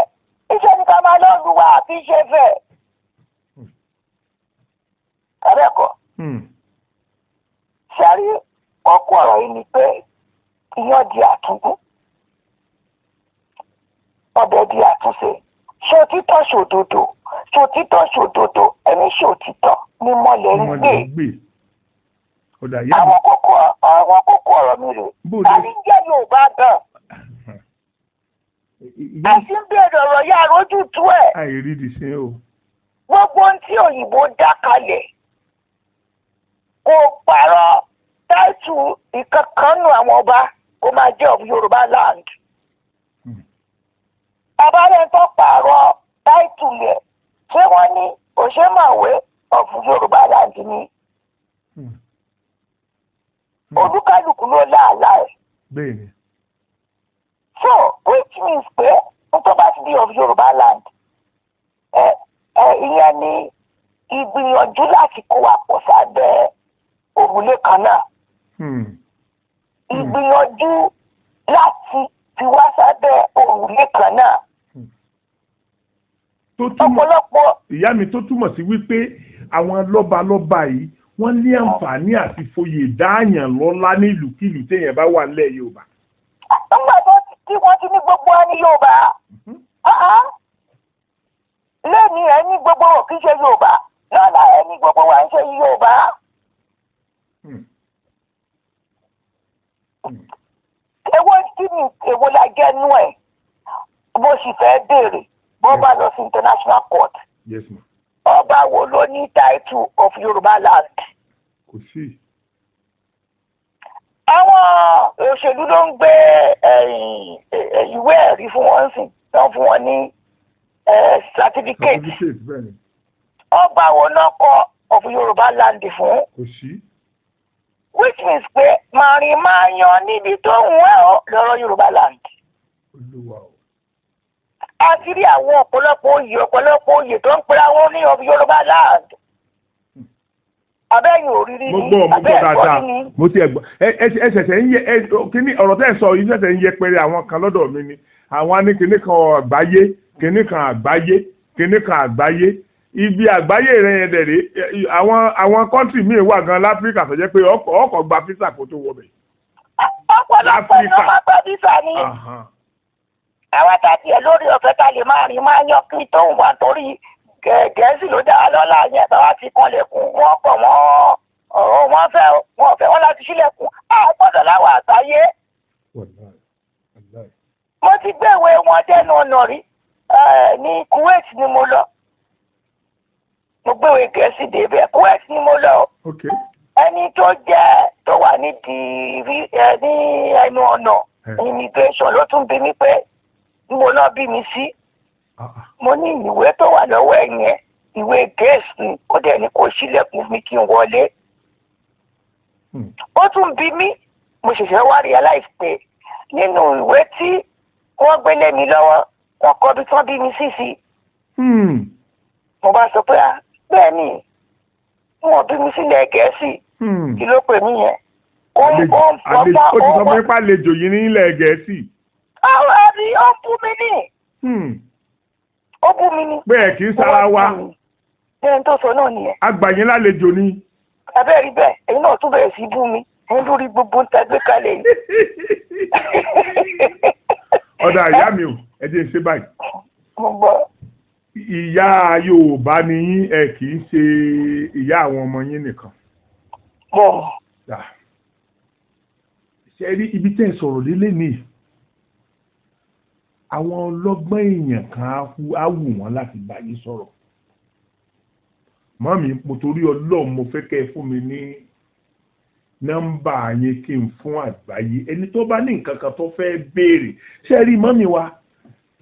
iṣẹ́ ní ká máa lọ́ọ̀lù wa àfi ṣe fẹ́. Abẹ́kọ̀. Ṣárí ọkọ̀ ọ̀rọ̀ yìí ni pé iyán di àtúntò. Ọbẹ̀ di àtúnṣe. Ṣòtítọ́ ṣòdodo ẹni ṣòtítọ́ ní mọ́lẹ̀ ń gbé. Àwọn kókó ọ̀rọ̀ mi rè. Tàbí ń jẹ́ Yorùbá gan. Àti ń bèèrè ọ̀rọ̀ yà rójú tú ẹ̀. Àìrídìí sí o. Gbogbo ohun tí òyìnbó dá kalẹ̀ kò pààrọ̀ táìtù ìkankanú àwọn ọba kó máa jẹ́ of Yorùbá land. Abárẹ́ tó pààrọ̀ táìtù yẹ ṣé wọ́n ní òṣèmàwé of Yorùbá land ni. Olúkálùkù ló láàlá ẹ̀. Bẹ́ẹ̀ni. So which means pé n tó bá ti di of Yorùbá land ìyẹn ni ìgbìyànjú láti kó wa pọ̀ sábẹ́ òrùlé kan náà. Ìgbìyànjú láti fi wá sábẹ́ òrùlé kan náà. Ọ̀pọ̀lọpọ̀. Ìyá mi tó túmọ̀ sí wípé àwọn lọ́balọ́ba yìí wọ́n ní àǹfààní àti foyè dáàyàn lọ́lá ní ìlúkìlú téèyàn bá wà nílẹ̀ Yorùbá. Nígbà tó tí wọ́n ti ní gbogbo wa ní Yorùbá. Lẹ́ni ẹ̀ ní gbogbo wọn kì í ṣe Yorùbá. Lọ́la ẹ̀ ní gbogbo wa ń ṣe Yorùbá. Èwo la jẹ́ nú ẹ̀ bó sì fẹ́ béèrè bó bá lọ sí international court. Yes, ma'am. ọba wo ló ní title of Yorùbá land? Kò sí. Àwọn òṣèlú ló ń gbé ìwé ẹ̀rí fún wọn sí tán fún wọn ní certificate. Ọba wo náà kọ́ of Yorùbá land fún? Kò sí. Which means pé màrìn máa yan níbi tó ń wẹ̀ ọ́ lọ́rọ̀ Yorùbá land. Olúwa o. A ti rí àwọn ọ̀pọ̀lọpọ̀ oyè tó ń pera wọn ní of Yorùbá land. Abẹ́yìn òrírí Mo ni gbọ́ abẹ́yìn dáadáa. ni. Mo ti ẹ̀ gbọ́. Ẹ ṣẹ̀ṣẹ̀ ń yẹ kíní ọ̀rọ̀ tẹ́ ẹ sọ yìí ṣẹ̀ṣẹ̀ ń yẹ pẹ̀rẹ̀ àwọn kan lọ́dọ̀ mi ni. Àwọn á ní kíní kan àgbáyé, kíní kan àgbáyé, kíní kan àgbáyé. Ibi àgbáyé rẹ̀ yẹn dẹ̀ rè àwọn kọ́ńtì míì wà gan láfíríkà tó jẹ́ pé ọkọ̀ gba físà kó tó wọ bẹ̀. Ọ̀pọ̀lọpọ̀ iná máa gba físà ni. Àwọn àtàtì ẹ̀ lórí ọ̀fẹ́ ká lè máa rìn máa yan kí tóun wà torí Gẹ̀ẹ́sì ló dára lọ́la yẹn bàbá ti kanlẹ̀kùn wọ́n kọ̀ wọ́n fẹ́ wọ́n láti sílẹ̀kùn gbọ́dọ̀ láwọn àgbáyé. Mo ti gbé ìwé wọn dẹnu ọ̀nà rí ní Kuwait ni mo lọ. Mo gbé ìwé Gẹ̀ẹ́sì débẹ̀ Kuwait ni mo lọ. Ẹni tó wà ní ẹnu ọ̀nà immigration ló tún bí mi pé mo náà bí mi sí. Mo ní ìwé tó wà lọ́wọ́ ẹ̀ yẹn ìwé Gẹ̀ẹ́sì ó dẹ̀ ní kó sílẹ̀kùn mi kí n wọlé. Ó tún bí mi mo ṣẹ̀ṣẹ̀ wá realize pé nínú ìwé tí wọ́n gbélé mi lọ́wọ́ wọ́n kọ bí tán bí mi sí. Mo bá sọ pé bẹ́ẹ̀ ni wọ́n bí mi sílẹ̀ Gẹ̀ẹ́sì kí ló pè mí yẹn. Ó ti sọ pé pàlejò yìí ní ilẹ̀ Gẹ̀ẹ́sì. Àwọn àbí ó bú mi ní. Ó bú mi ní. Bẹ́ẹ̀ kì í sára wa. Ẹni tó sọ náà nìyẹn. Àgbàyìn lálejò ni. Abẹ́rí bẹ́ẹ̀, èyí náà tún bẹ̀rẹ̀ sí bú mi. Ẹni lórí gbogbo ń ta gbé kalẹ̀ yìí. Ọ̀dà ìyá mi ò, ẹ jẹ́ ń ṣe báyìí. Mo gbọ́. Ìyá Yorùbá ni yín, ẹ kì í ṣe ìyá àwọn ọmọ yín nìkan. Bẹ́ẹ̀ni. Ṣé rí ibi tẹ́ ẹ sọ̀rọ̀ lélẹ̀ nìyí? Àwọn ọlọ́gbọ́n èèyàn kan á wù wọ́n láti bá yín sọ̀rọ̀. Mọ́mí mo torí Ọlọ́run mo fẹ́ kẹ́ ẹ fún mi ní nọ́mbà yín kí n fún àgbáyé ẹni tó bá ní nǹkan kan tó fẹ́ béèrè. Ṣé rí mọ́mí wa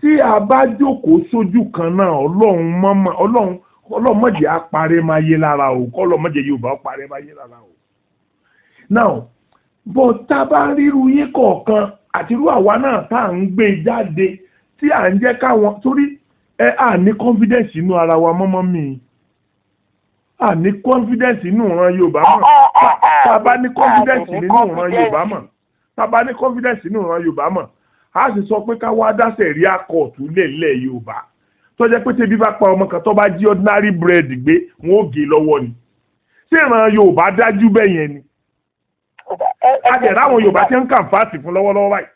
tí a bá jókòó sójú kan náà Ọlọ́run má jẹ́ á parẹ́ máa yé lára o kọ́lọ́ má jẹ́ Yorùbá parẹ́ máa yé lára o. Now bó tá a bá ríru yín kọ̀ọ̀kan àti irú àwa náà tá à ń gbé jáde tí à ń jẹ́ káwọn torí à ní confidence inú ara wa mọ́mọ́ mi à ní confidence inú ìran Yorùbá mọ̀ tá a bá ní confidence nínú ìran Yorùbá mọ̀ tá a bá ní confidence nínú ìran Yorùbá mọ̀ a sì sọ pé ká wá dáṣẹ̀ rí akọ̀ọ̀tù lẹ̀ Yorùbá tó jẹ́ pé tẹ́bí bá pa ọmọ kan tó bá jí ordinary bread gbé wọn ò gé lọ́wọ́ ni ṣé ìran Yorùbá dájú bẹ́ẹ̀ yẹn ni àjẹ̀rẹ́ àwọn Yorùbá ti ń kàǹfààtì fún lọ́wọ́lọ́wọ́ báyìí.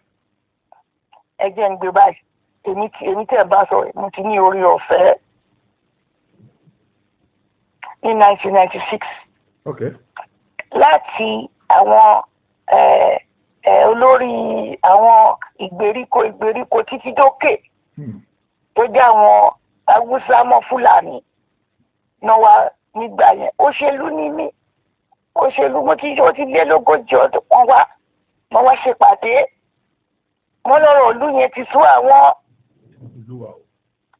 Ẹ jẹ́ ń gbé báyìí èmi tẹ́ ẹ bá sọ mo ti ní orí ọ̀fẹ́ ní 1996. Okay. Láti àwọn olórí àwọn ìgbèríko títí dókè tó jẹ́ àwọn Haúsá mọ́ Fúlàní náà wá nígbà yẹn òṣèlú ní mí òṣèlú mo ti lé lógójì ọdún wọ́n wá ṣèpàdé wọ́n lọ́rọ̀ ìlú yẹn ti sú àwọn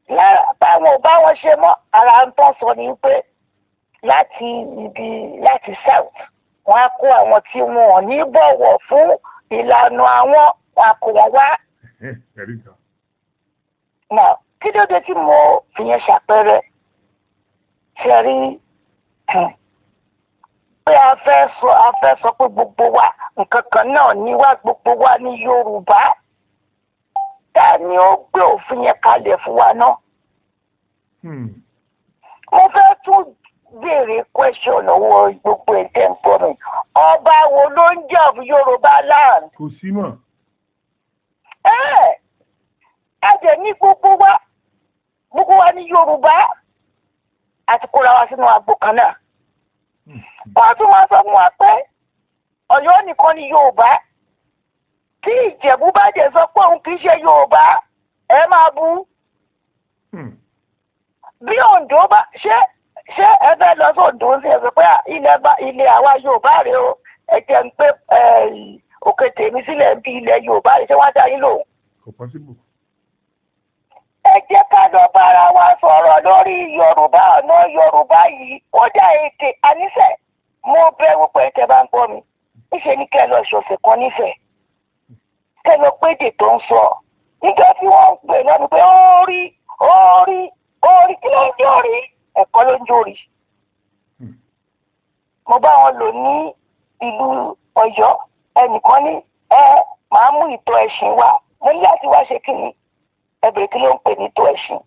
lára báwọn ò bá wọn ṣe mọ́ ara ń tán sọ ni pé láti south wọ́n á kó àwọn tí wọn ò ní bọ̀wọ̀ fún ìlànà àwọn àkùnwọ̀n wá. Now kí ló dé tí mo fi yẹn ṣàpẹẹrẹ ṣe rí pé a fẹ́ sọ pé gbogbo wa nǹkan kan náà ní wá gbogbo wa ní Yorùbá ta ni ó gbé òfin yẹn kalẹ̀ fún wa náà. Mo fẹ́ tún béèrè question lọ́wọ́ gbogbo ẹ̀jẹ̀ ń bọ̀ mi ọba wo ló ń jẹ́ Yorùbá land. Kò sí mọ̀. Ẹ̀jẹ̀ ní gbogbo wa ní Yorùbá àti kóra wa sínú àgbo kan náà. Wọ́n tún máa sọ fún wa pé Ọ̀yọ́ nìkan ni Yorùbá tí Ìjẹ̀bú bá jẹ́ sọ pé òun kì í ṣe Yorùbá ẹ máa bú. Bí Oǹdó bá ṣe ṣé ẹ fẹ́ lọ sóńdó sí ẹ sọ pé ilé àwa Yorùbá rèé o ẹ jẹ́ ń pé òkè tèmi sílẹ̀ ń bí ilẹ̀ Yorùbá rèé ṣé wọ́n dá yín lò. kò possible. ẹ jẹ́ ká lọ bára wa sọ̀rọ̀ lórí Yorùbá ọ̀nà Yorùbá yìí kódà èdè àníṣe mo bẹ̀ wípé ẹ̀tẹ̀ bá ń gbọ́ mi níṣẹ́ ní kẹ́ lọ ṣọ̀fẹ̀ kan nífẹ̀ẹ́ kẹ́ lọ pédè tó ń sọ nígbà tí wọ́n ń pè lọ́nu pé orí kí ló ń jó rí ẹ̀kọ́ ló ń jó rí. mo bá wọn lò ní ìlú Ọ̀yọ́ ẹnìkan ní màá mú ìtọ̀ ẹṣin wá mo ní láti wá ṣe kí ni ẹbẹ̀rẹ̀ kí ló ń pè ní ìtọ̀ ẹṣin.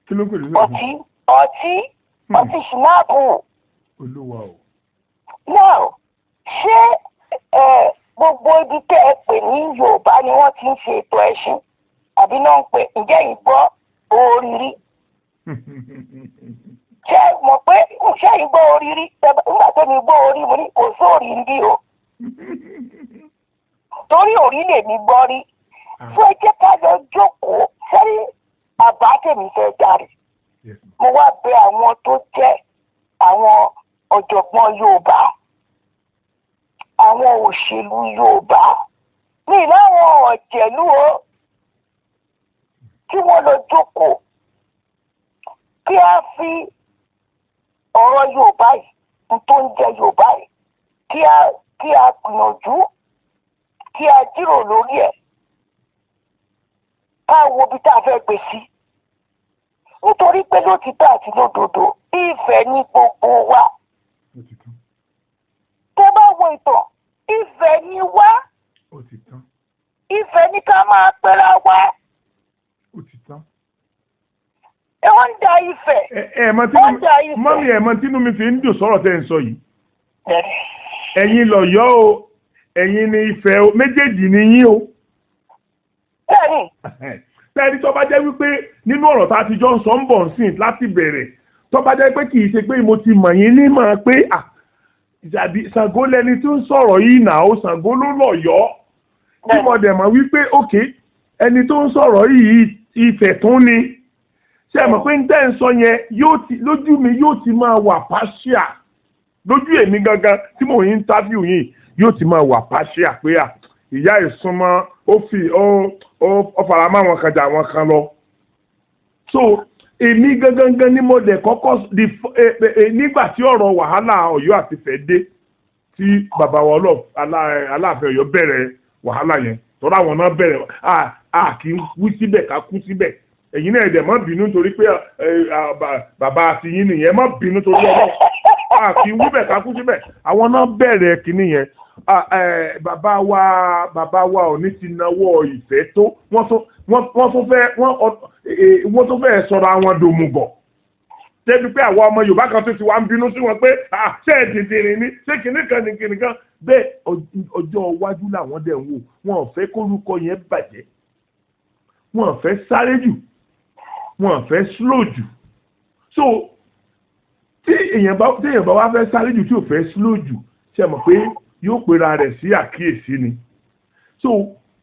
kí ló ń pè ní ìtọ̀ ẹṣin? ọtí ṣìnáàbù. olúwa o. now ṣé gbogbo ibi tẹ́ ẹ pè ní Yorùbá ni wọ́n ti ń ṣe ìtọ̀ ẹṣin àbí náà ń pè ǹjẹ́ yìí gbọ́ oríire? ṣé mọ̀ pé ṣé yìí gbọ́ oríire nígbà tó mi gbọ́ orí mo ní kò sóòrì ń bí o torí orí lè mi gbọ́ rí ṣé jẹ́ ká lọ jókòó sẹ́rí àbá tèmi fẹ́ járe mo wá bẹ àwọn tó jẹ́ àwọn ọ̀jọ̀gbọ́n Yorùbá àwọn òṣèlú Yorùbá ní ìláwọn ọ̀jẹ̀lú o kí wọ́n lọ jókòó kí a fi ọ̀rọ̀ Yorùbá yìí tó ń jẹ́ Yorùbá yìí kí a gbìyànjú kí a jíròrò lórí ẹ̀ ká wo ibi tá a fẹ́ gbé sí nítorí pé lótìtọ́ àti lódodo ìfẹ́ ní gbogbo wa tẹ́ bá wo ìtàn ìfẹ́ ní wá ìfẹ́ ní ká máa pẹ́ra wá wọ́n ń da ìfẹ́ mọ́mí ẹ̀mọ́ tínú mi fi ń dùn sọ̀rọ̀ tẹ́ ń sọ yìí ẹ̀yin lọ̀yọ́ o ẹ̀yin ni Ifẹ̀ méjèèjì ni yín o. Bẹ́ẹ̀ni tó bá jẹ́ wípé nínú ọ̀rọ̀ tá a ti jọ ń sọ ń bọ̀ sí láti bẹ̀rẹ̀ tó bá jẹ́ pé kì í ṣe pé mo ti mọ̀ yín ní mọ̀ pé Ṣàngó lẹni tó ń sọ̀rọ̀ yìí nà ó Ṣàngó ló lọ̀yọ́ tí mo dẹ̀ mọ̀ wípé òkè ẹni tó ń sọ̀rọ̀ yìí Ifẹ̀ tún ni ṣé ẹ mọ̀ pé ń tẹ́ ń sọ yẹn lójú mi yóò ti máa wà pàṣíà lójú èmi gangan tí mò ń interview yìí yóò ti máa wà pàṣíà pé ìyá ìsúnmọ́ ó fara mọ́ àwọn kan jà àwọn kan lọ. So èmi gangan ni mo dẹ̀ kọ́kọ́ nígbà tí ọ̀rọ̀ wàhálà Ọ̀yọ́ àti Ifẹ̀ dé tí bàbá wa Aláàfin Ọ̀yọ́ bẹ̀rẹ̀ wàhálà yẹn tọ́lá àwọn náà bẹ̀rẹ̀ kì í wí síbẹ̀ ká kú síbẹ̀ ẹ̀yin náà ẹ̀dẹ̀ má bínú torí pé bàbá àti yín nìyẹn má bínú torí Ọlọ́run kì í wí bẹ̀ ká kú síbẹ̀ àwọn náà bẹ̀rẹ̀ kínní yẹn bàbá wa Ọọ̀ni ti nawọ́ ìfẹ́ tó wọ́n tó fẹ́ sọ̀rọ̀ àwọn dòmùgọ̀ débi pé àwọn ọmọ Yorùbá kan tó ti wá ń bínú sí wọn pé ṣé ẹ̀ dìndìnrín ni ṣé kìnnìkan ni kìnnìkan bẹ́ẹ̀ ọjọ́ iwájú làwọn dẹ̀ ń wò wọn ò fẹ́ kórúkọ yẹn bàjẹ́ wọn ò fẹ́ sáré jù wọn ò fẹ́ slow jù so tí èèyàn bá wá fẹ́ sáré jù tí ò fẹ́ slow jù ṣe mọ̀ pé yóò pera rẹ̀ sí àkíyèsí ni so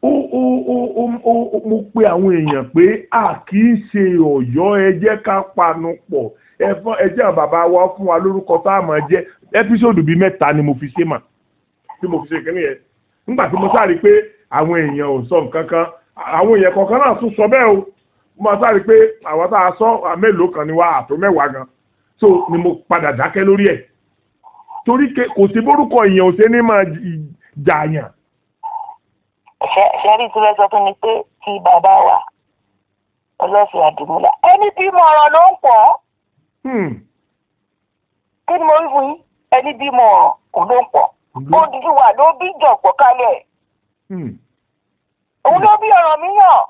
mo pe àwọn èèyàn pé kì í ṣe Ọ̀yọ́ ẹ jẹ́ ká panu pọ̀ ẹ jẹ́ bàbá wa fún wa lórúkọ tá a máa jẹ́ ẹ́písòdù bíi 3 ni mo fi ṣe mà tí mo fi ṣe kínní yẹn nígbà tí mo sáré pé àwọn èèyàn ò sọ nǹkan kan àwọn èèyàn kọ̀ọ̀kan náà tún sọ bẹ́ẹ̀ o mo sáré pé àwọn tá a sọ mélòó kan ni wá àtó 10 gan so ni mo padà dákẹ́ lórí ẹ̀ torí kò sí bórúkọ èèyàn ò ṣe ní máa jàyàn. ṣẹ́rí tí wọ́n sọ fún mi pé tí bàbá wa Ọlọ́fin Àdìmúlà ẹni bímọ ọ̀rọ̀ ló ń pọ̀ kí ni mo rí fún yín ẹni bímọ ọ̀rọ̀ ló ń pọ̀ Odùduwà ló bí Jọ̀gbọ́ kalẹ̀ òun ló bí Ọ̀rànmíyàn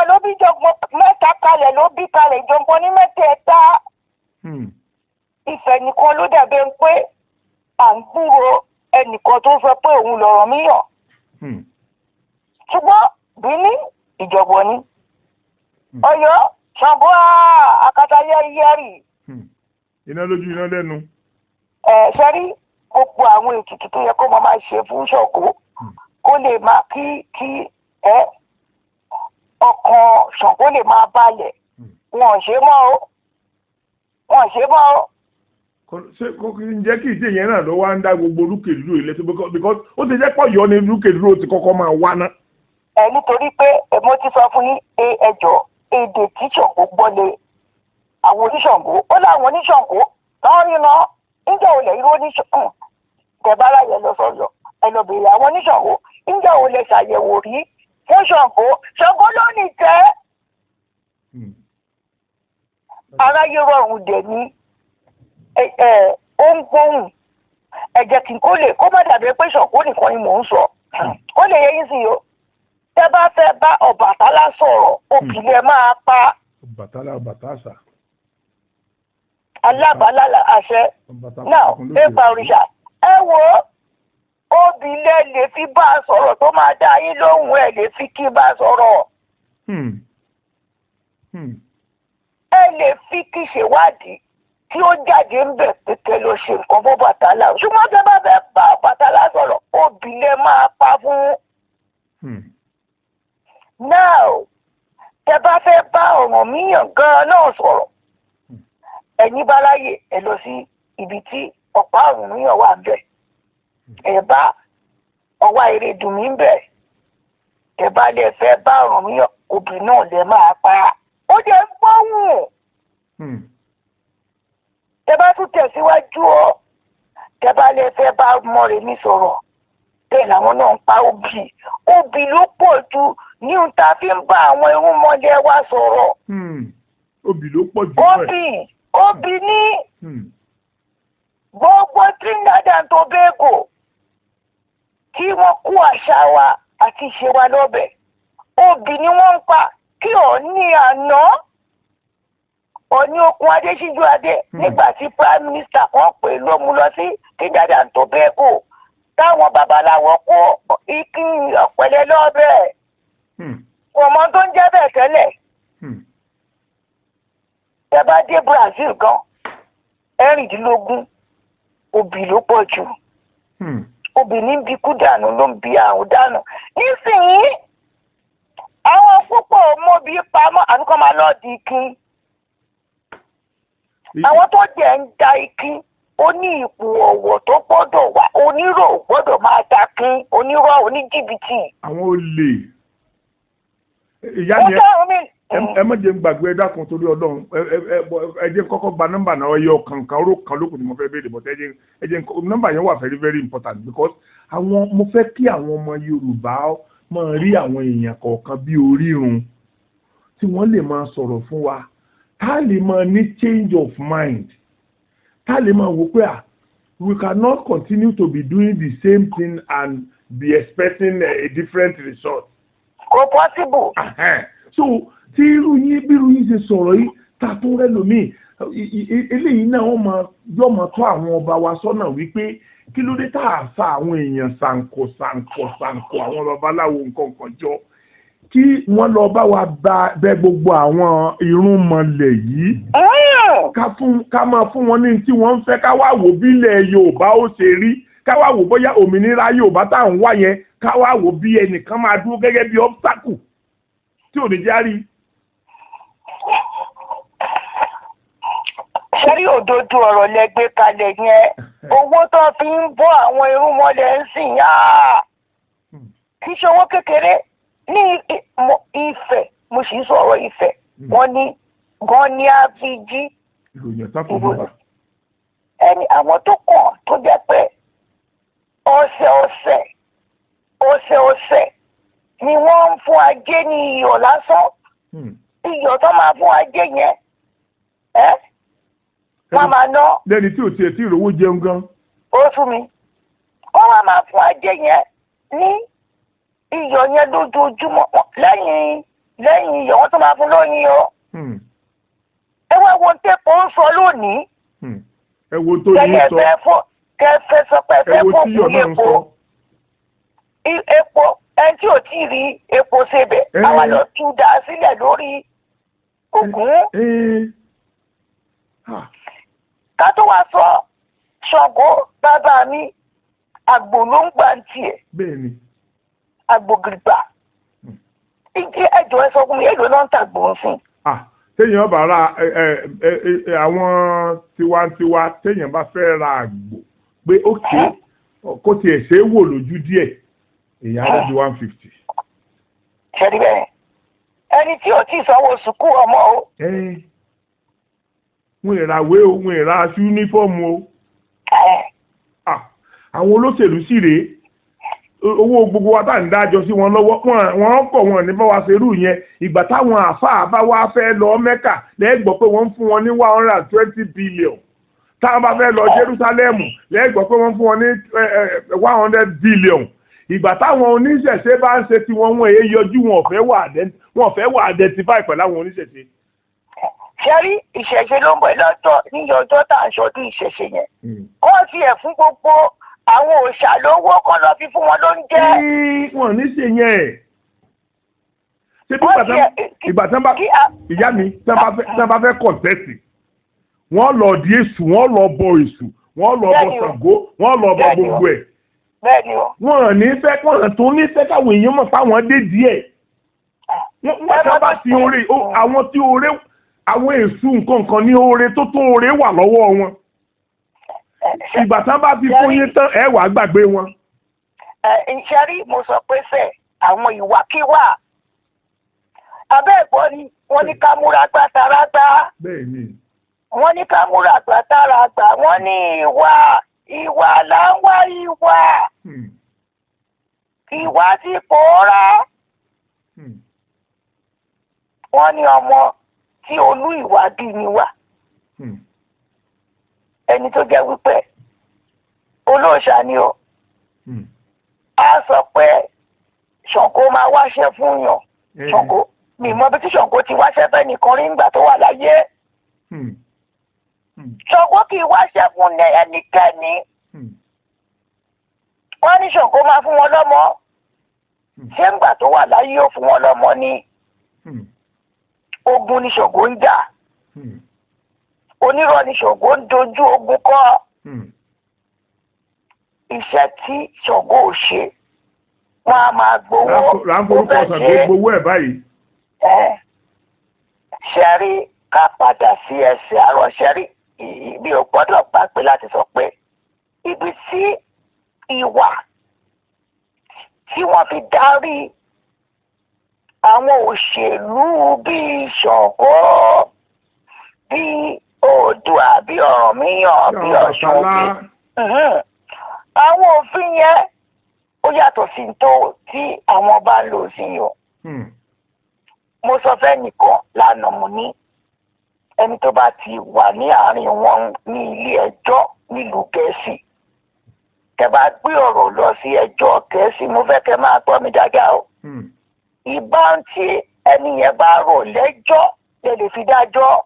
ló bí Jọ̀gbọ́ 3 kalẹ̀ ló bí kalẹ̀ Jọ̀gbọ́ ní 3 Ifẹ̀ nìkan ló dàbẹ̀ ń pé à ń gbúrò ẹnìkan tó sọ pé òun l'Ọ̀rànmíyàn ṣùgbọ́n Bíní Ìjọ̀gbọ́ ni Ọ̀yọ́ Ṣàngó àkàtà yẹ́rì. Iná lójú iná lẹ́nu. Ṣe rí gbogbo àwọn ètùtù tó yẹ kó máa ṣe fún Ṣàngó kó lè máa kí ọkàn Ṣàngó lè máa balẹ̀ wọn ò ṣe mọ́ o wọn ṣe mọ́. ṣé kò kí n jẹ́ kí ìdí yẹn náà ló wá ń dá gbogbo lúkèdúró ilé tó because ó ti jẹ́ pọ̀ yọ ni lúkèdúró ti kọ́kọ́ máa wá ná. Nítorí pé mo ti sọ fún yín ẹjọ́ èdè tí Ṣàngó gbọ́lé àwọn oníṣàngó ó láwọn oníṣàngó náà rí ná níjà olè irú oníṣàngó tẹ̀bára yẹn lọ sọ́yọ̀ ẹ lọ bèèrè àwọn oníṣàngó níjà olè ṣàyẹ̀wò rí fún Ṣàngó Ṣàngó ló ní tẹ́. Aráyé rọrùn dẹ̀ ní ó ń gbóhùn ẹ̀jẹ̀ kí kó lè kó má dàbí pé Ṣàngó nìkan ni mò ń sọ ó lè yẹ yín sí o. Tẹ́ bá fẹ́ bá Ọbàtálá sọ̀rọ̀ òkìlẹ̀ máa pa. Ọbàtálá Ọbàtásà. Alábàálà àṣẹ náà nípa òrìṣà ẹ wo obìnrin lè fi bá a sọ̀rọ̀ tó máa dá yín lóhùn ẹ̀ lè fi kí bá a sọ̀rọ̀. Ẹ lè fi kí ṣèwádìí tí ó jáde ń bẹ̀ pété ló ṣe nǹkan fún Ọbàtálá ṣùgbọ́n tẹ́ bá fẹ́ bá Ọbàtálá sọ̀rọ̀ obìnrin máa pa fún. Now tẹ́ bá fẹ́ bá Ọ̀rànmíyàn gan-an náà sọ̀rọ̀ ẹ̀yin bá láyè ẹ lọ sí ibi tí ọ̀pá Ọ̀rànmíyàn wà ń bẹ̀ ẹ bá ọwá Erédùnmí ń bẹ̀ ẹ bá lè fẹ́ bá Ọ̀rànmíyàn obìnrin náà lè máa pa ó jẹ́ gbọ́hùn. Tẹ́ bá tún tẹ̀síwájú ọ tẹ́ bá lè fẹ́ bá Mọ́remí sọ̀rọ̀ bẹ́ẹ̀ làwọn náà ń pa obì ló pọ̀ jù ní ohun tá a fi ń bá àwọn irúnmọlẹ̀ wa sọ̀rọ̀. Obì ló pọ̀ jù. Obì ní gbogbo Trinidad and Tobago tí wọ́n kó àṣà wa àti ìṣe wa lọ́bẹ̀ obì ni wọ́n ń pa kí Ọọ̀ni àná Ọọ̀ni Okun Adésíjú Adé nígbà tí Prime Minister kan pè ló mú lọ sí Trinidad and Tobago táwọn babaláwo kó ikí ọ̀pẹ̀lẹ̀ lọ́bẹ̀. Ọmọ tó ń jẹ́ bẹ́ẹ̀ tẹ́lẹ̀. Tẹ́ bá dé Brazil gan 16 obì ló pọ̀ jù. Obìnrin bí kú dànù ló ń bi àrùn dànù. Nísìnyí àwọn púpọ̀ mọ́bí pamọ́ àdúgbò máa lọ́ọ́ di ikin. Àwọn tó jẹ́ ń da ikin ó ní ipò ọ̀wọ̀ tó gbọ́dọ̀ wà onírò gbọ́dọ̀ máa ta kín onírọ̀ oníjìbìtì. Àwọn olè ìyá yẹn ẹ má jẹ́ ń gbàgbé ẹ dákun torí Ọlọ́run ẹ jẹ́ kọ́kọ́ gba nọ́mbà náà ẹyọ kankan oró kan lókun tí mo fẹ́ béèrè but ẹ jẹ́ nọ́mbà yẹn wà very very important because mo fẹ́ kí àwọn ọmọ Yorùbá máa rí àwọn èèyàn kọ̀ọ̀kan bí orírun tí wọ́n lè máa sọ̀rọ̀ fún wa tá lè máa ní change of mind tá lè máa wò pé we cannot continue to be doing the same thing and be expecting a different result. Kò possible. So tí irú yín ṣe sọ̀rọ̀ yìí ta tó rẹ́ lómi eléyìí náà wọ́n máa tọ́ àwọn ọba wa sọ́nà wípé kí ló dé tá a fa àwọn èèyàn sànkọ̀ àwọn babaláwo nǹkan jọ kí wọ́n lọ bá wa bẹ gbogbo àwọn irúnmọlẹ̀ yìí ká máa fún wọn ní tí wọ́n ń fẹ́ ká wá wò bí ilẹ̀ Yorùbá ó ṣe rí ká wá wò bóyá òmìnira Yorùbá tá à ń wá yẹn ká wá wò bí ẹnìkan máa dúró gẹ́gẹ́ bí obstacle tí ò ní járí. Ṣẹ́rí òdodo ọ̀rọ̀ lẹ́gbẹ́ kalẹ̀ yẹn owó tó fi ń bọ́ àwọn irúnmọlẹ̀ ń sìn kì í ṣe owó kékeré ní Ifẹ̀ mo sì ń sọ̀rọ̀ Ifẹ̀ wọ́n ní gan ni a fi jí ẹni àwọn tó kàn tó jẹ́ pé ọ̀sẹ̀ ni wọ́n ń fún ajé ní iyọ̀ lásán iyọ̀ tó máa fún ajé yẹn wọ́n máa ná. lẹ́ni tí ò tiẹ̀ tí ìrówó jẹun gan. ó sún mi wọ́n wá máa fún ajé yẹn ní iyọ̀ yẹn lójoojúmọ́ lẹ́yìn iyọ̀ wọ́n tó máa fún lóyìn o. ẹ wá wo tẹ́pọ̀ ń sọ lónìí. ẹ wo tó yín sọ. kẹfẹ́ sọ pé fẹ́ fún epo ẹni tí ò tí ì rí epo sebẹ̀ àwọn lọ tú dà sílẹ̀ lórí ògún. ká tó wá sọ Ṣàngó bàbá mi àgbò ló ń gbà ń tiẹ̀. bẹ́ẹ̀ni. àgbò gìrìgbà. ìdí ẹjọ́ ẹ sọ fún mi èlò náà ń tàgbò ń sìn. téèyàn bá ra àwọn tiwantiwa téèyàn bá fẹ́ ra àgbò pé ókè kó tiẹ̀ ṣe é wò lójú díẹ̀ èèyàn á di 150. ṣẹ́ni bẹ́ẹ̀ ẹni tí ò tí ì sanwó sùkú ọmọ o. wọn ìràwé o wọn ìrà aṣọ yúnífọ́ọ̀mù o. àwọn olóṣèlú sì rèé owó gbogbo wa tá à ń dájọ́ sí wọn lọ́wọ́ wọn kọ̀ wọn ní bá wa ṣerú yẹn ìgbà táwọn àáfàá bá wá fẹ́ lọ Mẹ́kà lẹ́gbọ́ pé wọ́n ń fún wọn ní 120 billion táwọn bá fẹ́ lọ Jerúsálẹ́mù lẹ́gbọ́ pé wọ́n ń fún wọn ní 100 billion ìgbà táwọn oníṣẹ̀ṣe bá ń ṣe tí wọ́n èé yọjú wọn ò fẹ́ wà identify pẹ̀lú àwọn oníṣẹ̀ṣe. ṣé rí ìṣẹ̀ṣe ló ń bọ̀ lọ́jọ́ níyọ ọjọ́ tá à ń ṣọdún ìṣẹ̀ṣe yẹn wọ́n ti ẹ̀ fún gbogbo àwọn òòṣà lówó kan lọ fi fún wọn lóúnjẹ. wọn ní ṣe yẹn ṣé bí ìgbà tí wọn bá ìyá mi tí wọn bá fẹ́ kọ̀ǹtẹ́sì wọ́n lọ di èṣù wọ́n lọ bọ èṣù wọ́n lọ bọ Ṣàngó wọ́n lọ bọ gbogbo ẹ̀. bẹ́ẹ̀ni o. wọn ní fẹ́ wọn tó ní fẹ́ káwọn èèyàn mọ̀ fáwọn dé díẹ̀. wọ́n sábà ti oore àwọn tí oore àwọn èṣù nǹkan ní oore tó oore wà lọ́wọ́ wọn. ìgbà tán bá fi fún yín tán ẹ wàá gbàgbé wọn. iṣẹ́ rí mo sọ pé fẹ́ àwọn ìwàkiwà abẹ́ ẹ̀kọ́ ni wọ́n ní ká múra gbàtàràgbà. bẹ́ẹ̀ni. wọ́n ní ká múra gbàtàràgbà wọ́n ní ìwà là ń wá ìwà. ìwà ti pòórá. wọ́n ní ọmọ tí olú ìwà bí ni wà. ẹni tó jẹ́ wípé olóòṣà ni o. a sọ pé Ṣàngó máa wáṣẹ́ fún yàn. Ṣàngó mi mọ bí tí Ṣàngó ti wáṣẹ́ fẹ́ nìkan rí nígbà tó wà láyé. Ṣàngó kì í wáṣẹ́ fún ẹnikẹ́ni. wọ́n ní Ṣàngó máa fún wọn lọ́mọ. ṣé ńgbà tó wà láyé ó fún wọn lọ́mọ ní. ogun ni Ṣàngó ń jà. onírọ́ ni Ṣàngó ń dojú ogun kọ. iṣẹ́ tí Ṣàngó ò ṣe wọ́n á máa gbowó. ráńforúkọ Ṣàngó gbowó ẹ̀ báyìí. ṣẹ́rí ká padà sí ẹsẹ̀ àárọ̀ ṣẹ́rí mi ò gbọ́dọ̀ gbàgbé láti sọ pé ibi tí ìwà tí wọ́n fi darí àwọn òṣèlú bíi Ṣàngó bíi Oòduà bíi Ọ̀rànmíyàn bíi Ọ̀ṣun bíi àwọn òfin yẹn ó yàtọ̀ sí tó tí àwọn bá ń lò sí yìí o. mo sọ fẹ́ nìkan lánàá mo ní ẹni tó bá ti wà ní àárín wọn ní ilé ẹjọ́ nílùú Gẹ̀ẹ́sì kẹ bá gbé ọ̀rọ̀ lọ sí ẹjọ́ Gẹ̀ẹ́sì mo fẹ́ kẹ máa gbọ́ mi dáadáa o. ìbọn tí ẹni yẹn bá rò lẹ́jọ́ lè fi dájọ́.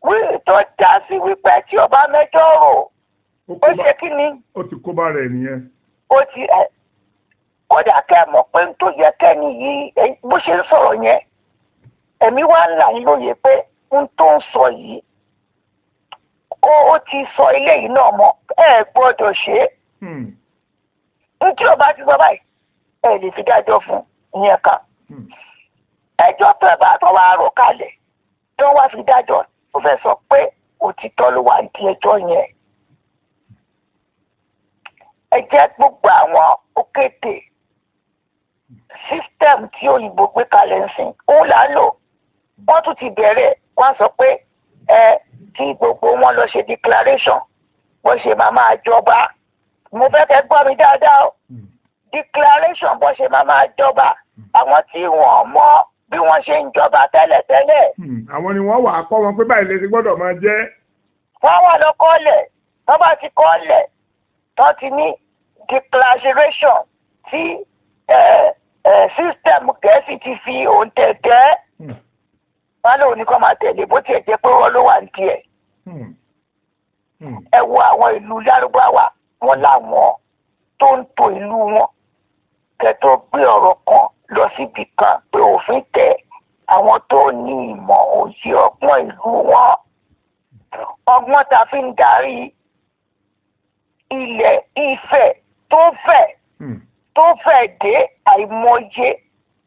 wíì tó já sí wípé tí ọba mẹ́jọ rò ó ṣe kí ni. ó ti kó bá rẹ̀ nìyẹn. ó ti kódà kẹ́ mọ̀ pé tó yẹ kẹ́ni yìí bó ṣe ń sọ̀rọ̀ yẹn ẹ̀mí wá ń là yín lóye pé n tó ń sọ yìí ó ti sọ eléyìí náà mọ́ ẹ gbọ́dọ̀ ṣe é. n tí o bá ti sọ báyìí ẹ lè fi dájọ́ fún ìyẹn kan. ẹjọ́ tó ẹ bá tó wá rò kalẹ̀ tó wá fi dájọ́ ó fẹ́ sọ pé òtítọ́ ló wà ní ẹjọ́ yẹn. ẹ jẹ́ gbogbo àwọn òkété system tí òyìnbó gbé kalẹ̀ ń sìn òun là ń lò. wọ́n tún ti bẹ̀rẹ̀ wọ́n sọ pé kí gbogbo wọn lọ ṣe declaration wọ́n ṣe máa jọba. mo fẹ́ kẹ́ gbọ́ mi dáadáa o. declaration bó ṣe máa jọba àwọn tí wọ́n mọ̀ bí wọ́n ṣe ń jọba tẹ́lẹ̀tẹ́lẹ̀. àwọn ni wọ́n wà á kọ́ wọn pé báyìí lè ti gbọ́dọ̀ máa jẹ́. wọ́n wà lọ kọ́lẹ̀ tó bá ti kọ́lẹ̀ tó ti ní declaration tí system Gẹ̀ẹ́sì ti fi òǹtẹ̀tẹ̀ wọ́n lòun ní kó máa tẹ̀lé bó tiẹ̀ jẹ́ pé wọ́n ló wà ní tiẹ̀. ẹ wo àwọn ìlú Lárúbáwá wọn láwọn tó ń tò ìlú wọn kẹ́ tó gbé ọ̀rọ̀ kan lọ síbi kan pé òfin tẹ àwọn tó ní ìmọ̀ òye ọgbọ́n ìlú wọn. ọgbọ́n tá fi ń darí ilẹ̀ Ifẹ̀ tó fẹ̀ dé àìmọye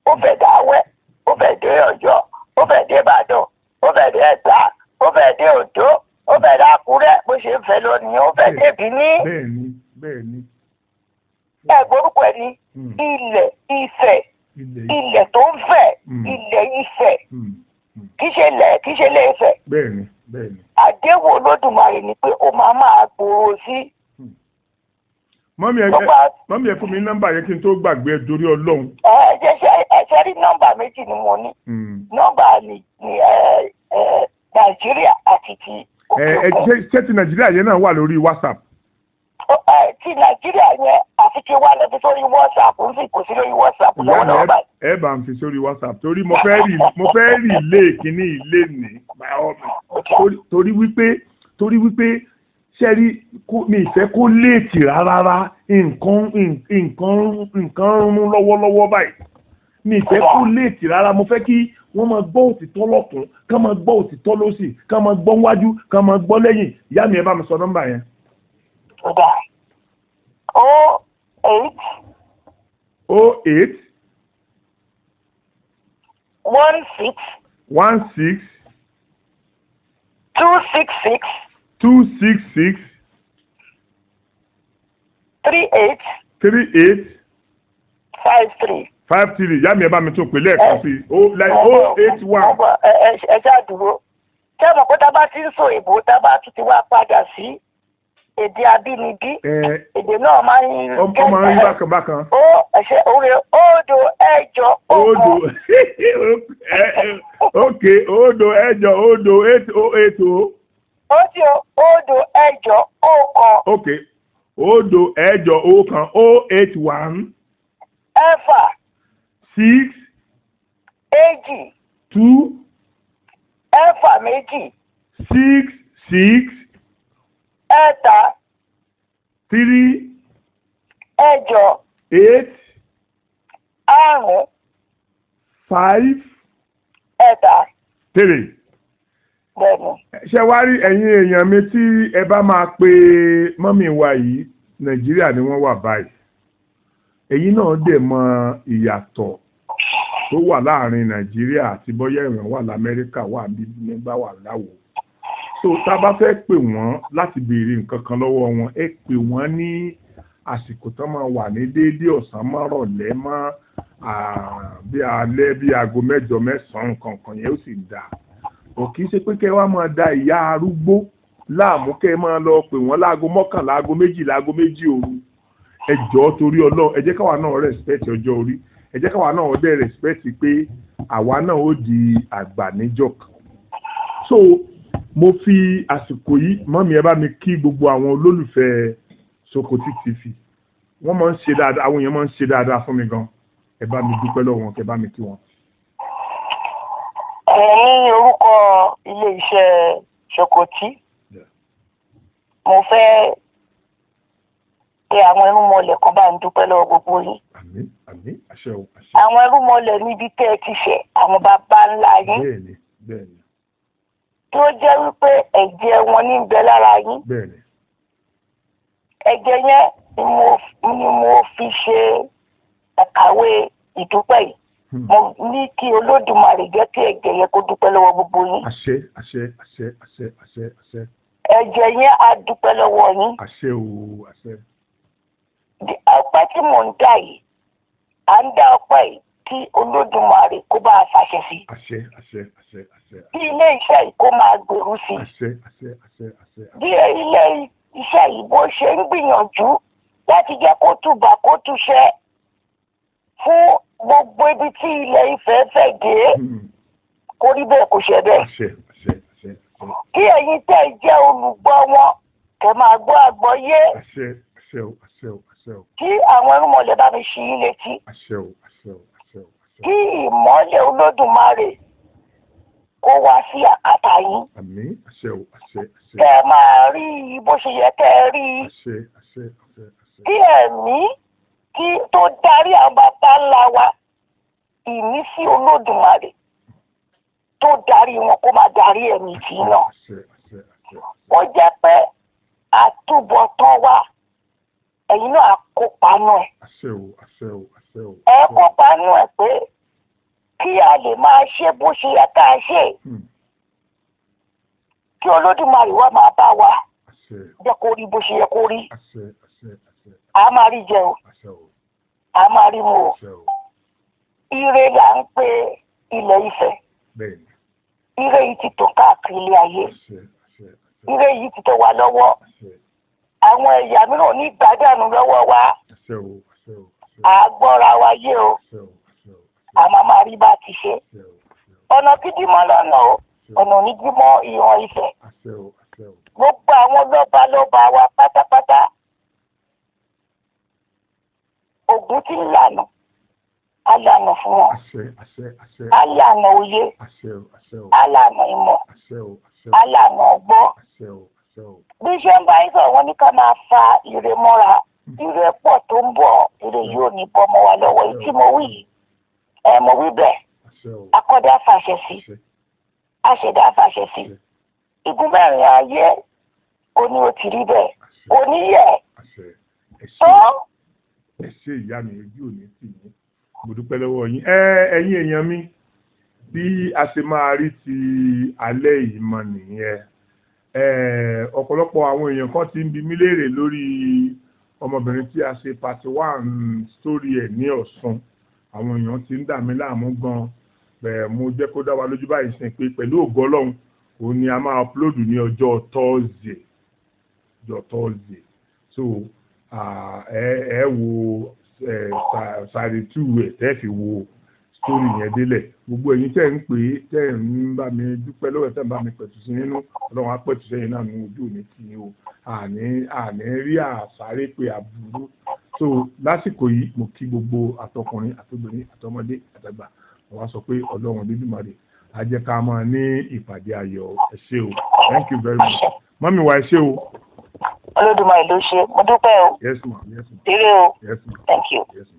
ó fẹ̀ dáwẹ́ ó fẹ̀ dé Ọ̀yọ́ ó fẹ́ dé Ìbàdàn, ó fẹ́ dé Ẹ̀gbá, ó fẹ́ dé Òǹdó, ó fẹ́ dé Àkúrẹ́, bó ṣe ń fẹ́ lọ nìyẹn, ó fẹ́ dé Bìní. bẹ́ẹ̀ni. ẹ gbórúkọ ẹ ní ilẹ̀ Ifẹ̀, ilẹ̀ tó ń fẹ̀, ilẹ̀ Ifẹ̀, kì í ṣe ilé Ifẹ̀. bẹ́ẹ̀ni. àdéhùn Olódùmarè ni pé ó máa gbòòrò sí. mọ́mí ẹ fún mi nọ́mbà yẹn kí n tó gbàgbé ẹ torí Ọlọ́run. ẹ ṣe rí nọ́mbà méjì ni mo ní. nọ́mbà ni Nàìjíríà àti ti. ṣé ti Nàìjíríà yẹn náà wà lórí WhatsApp? ti Nàìjíríà yẹn àfi kí wá lọ fi sórí WhatsApp ń sì kò sí lórí WhatsApp lọ́wọ́lọ́wọ́ báyìí. ẹ bá ń fi sórí WhatsApp torí mo fẹ́ rí ilé kíní ilé ní torí wípé ṣẹ́rí mi ìfẹ́ kó léètì rárá nǹkan rún lọ́wọ́lọ́wọ́ báyìí mi ìfẹ́ kó léètì rárá mo fẹ́ kí wọ́n máa gbọ́ òtítọ́ lọ́tún ká máa gbọ́ òtítọ́ lọ́sì ká máa gbọ́ wájú ká máa gbọ́ lẹ́yìn ìyá mi ẹ bá mi sọ nọ́mbà yẹn. 08 16 266 38 53 yá mi ẹ bá mi tún pè lẹ́ẹ̀kan sí 081. ẹ ṣáà dúró ṣé mo kó tá a bá ti ń sọ èbó tá a bá tún ti wá padà sí èdè abínibí èdè náà máa ń rí bákan. ó ẹ̀ṣẹ̀ orí òdo ẹ̀jọ òdo ok òdo ẹ̀jọ òdo 8080. ó ti òdo ẹ̀jọ ọ̀kan. ok òdo ẹ̀jọ ọ̀kan 081. ẹ̀fà. 6. èjì. 2. ẹ̀fà méjì. 6. ẹ̀ta. 3. ẹ̀jọ. 8. àrún. 5. ẹ̀ta. 3. bẹ́ẹ̀ni. ṣé wá rí ẹ̀yin èèyàn mi tí ẹ bá máa pe mọ́mì wa yìí Nàìjíríà ni wọ́n wà báyìí èyí náà dẹ̀ mọ ìyàtọ̀ tó wà láàrin Nàìjíríà àti bọ́yá ìrìn wà l'Amẹ́ríkà wà nígbà wà láwo so tá a bá fẹ́ pè wọ́n láti béèrè nǹkan kan lọ́wọ́ wọn ẹ pè wọ́n ní àsìkò tó máa wà ní déédéé ọ̀sán mọ́rọ̀lẹ́ mọ́ bí alẹ́ bí aago 8 9 kankan yẹn ó sì dáa ò kì í ṣe pé kẹ́ wá máa da ìyá arúgbó láàmú kẹ́ máa lọ pè wọ́n láago 11 aago 12 aago 2 òru ẹ jọ̀ọ́ torí Ọlọ́run ẹ jẹ́ káwa náà respect ọjọ́ orí ẹ jẹ́ káwa náà dẹ̀ respect pé àwa náà ó di àgbà níjọ́ kan so mo fi àsìkò yìí mọ́mí ẹ bá mi kí gbogbo àwọn olólùfẹ́ Sokoti TV wọ́n máa ń ṣe dáadáa àwọn èèyàn máa ń ṣe dáadáa fún mi gan ẹ bá mi dúpẹ́ lọ́wọ́ wọn kẹ bá mi kí wọn. ní orúkọ ilé-iṣẹ́ Sokoti mo fẹ́ pé àwọn irúnmọlẹ̀ kan bá ń dúpẹ́ lọ́wọ́ gbogbo yín. àmín àṣẹ o àṣẹ. àwọn irúnmọlẹ̀ níbi tẹ́ ẹ ti ṣẹ̀ àwọn bàbá ńlá yín. bẹ́ẹ̀ni. tí ó jẹ́ wípé ẹ̀jẹ̀ wọn ní ń bẹ lára yín. bẹ́ẹ̀ni. ẹ̀jẹ̀ yẹn ni mo fi ṣe àkàwé ìdúpẹ́ yìí. mo ní kí Olódùmarè jẹ́ kí ẹ̀jẹ̀ yẹn kó dúpẹ́ lọ́wọ́ gbogbo yín. àṣẹ. ẹ̀jẹ̀ yẹn á dúpẹ́ lọ́wọ́ yín. àṣẹ o àṣẹ. ọpẹ́ tí mò ń dá yìí à ń dá ọpẹ́ yìí kí Olódùmarè kó bá a fàṣẹ sí. àṣẹ. bí ilé iṣẹ́ yìí kó máa gbèrú sí. àṣẹ. bí ilé iṣẹ́ yìí bó ṣe ń gbìyànjú láti jẹ́ kó túbà kó túṣẹ́ fún gbogbo ibi tí ilẹ̀ Ifẹ̀ fẹ̀ dé kó rí bẹ́ẹ̀ kó ṣe bẹ́ẹ̀. àṣẹ. kí ẹ̀yin tẹ́ jẹ́ olùgbọ́ wọn kẹ́ máa gbọ́ àgbọ́yé. àṣẹ. kí àwọn irúnmọlẹ̀ bá mi ṣí yín létí. àṣẹ. kí ìmọ́lẹ̀ Olódùmarè kó wá sí àkàtà yín. àmín àṣẹ. kẹ́ ẹ máa rí bó ṣe yẹ kẹ́ ẹ rí. àṣẹ. kí ẹ̀mí kí tó darí àwọn bàbá ńlá wa ìmísí Olódùmarè tó darí wọn kó máa darí ẹ̀mí tì í náà. ó jẹ́ pé àtúbọ̀tán wa ẹ̀yin náà kópa nù ẹ̀. àṣẹ o. ẹ kópa nù ẹ̀ pé kí a lè máa ṣe bó ṣe yẹ ká ṣe kí Olódùmarè wá máa bá wa jẹ́ kó rí bó ṣe yẹ kó rí. A máa rí jẹ o, a máa rí mu o. Ire là ń pe ilẹ̀ Ifẹ̀. Ire yìí ti tò káàkiri ilé ayé. Ire yìí ti tó wa lọ́wọ́. Àwọn ẹ̀yà mìíràn ní ìgbádànù lọ́wọ́ wa. Àgbọ́ra wa yé o. Àmọ́ máa rí bá ti ṣe. Ọ̀nà gidi mọ́ lọ́nà o. Ọ̀nà onídìí mọ́ ìran Ifẹ̀. Gbogbo àwọn lọ́ba wa pátápátá. Ògún tí ń lànà. Alànà fún wọn. Alànà òye. Alànà ìmọ̀. Alànà ọgbọ́n. Bí ṣe ń bá yín sọ̀rọ̀ wọ́n ní ká máa fa ire mọ́ra. Ire pọ̀ tó ń bọ̀. Ire yóò ní bọ́ mọ́ wa lọ́wọ́. Èyí tí mo wí yìí. Mo wí bẹ́ẹ̀. Akọ́dá fàṣẹ sí. Aṣẹ̀dá fàṣẹ sí. Igun mẹ́rin ayé. Ó ní ó ti rí bẹ́ẹ̀. Ó ní yẹ̀. Ẹ ṣé ìyá mi ojú òní tì mí. Mo dúpẹ́ lọ́wọ́ yín. Ẹ̀yin èèyàn mi bí a ṣe máa rí ti alẹ́ yìí mọ nìyẹn. Ọ̀pọ̀lọpọ̀ àwọn èèyàn kan ti ń bi mí léèrè lórí ọmọbìnrin tí a ṣe part 1 story ẹ̀ ní Ọ̀ṣun. Àwọn èèyàn ti ń dà mí láàmú gan. Mo jẹ́ kó dá wa lójú báyìí sìn pé pẹ̀lú ògo Ọlọ́run òun ni a máa upload ní ọjọ́ Thursday. So ẹ wo sáré 2 ẹ̀ tẹ́ fi wo story yẹn délẹ̀. Gbogbo ẹ̀yin tẹ́ ń pè é tẹ́ ń bá mi dúpẹ́ lọ́wọ́ tẹ́ ń bá mi pẹ̀tù sí nínú Ọlọ́run á pẹ̀tù sẹ́yìn náà ní ojú òní tí o àní rí àsáré pé àbúrú. So lásìkò yìí mo kí gbogbo àtọkùnrin àtobìnrin àtọmọdé àtàgbà wọ́n wá sọ pé Ọlọ́run Olódùmarè á jẹ́ ká máa ní ìpàdé ayọ̀. Ẹ ṣé o, thank you very much. Mọ́mí wa ẹ ṣé o. Olódùmarè ló ṣe. Mo dúpẹ́ o. Yes ma. Ire o. Yes ma. Thank you. Yes ma.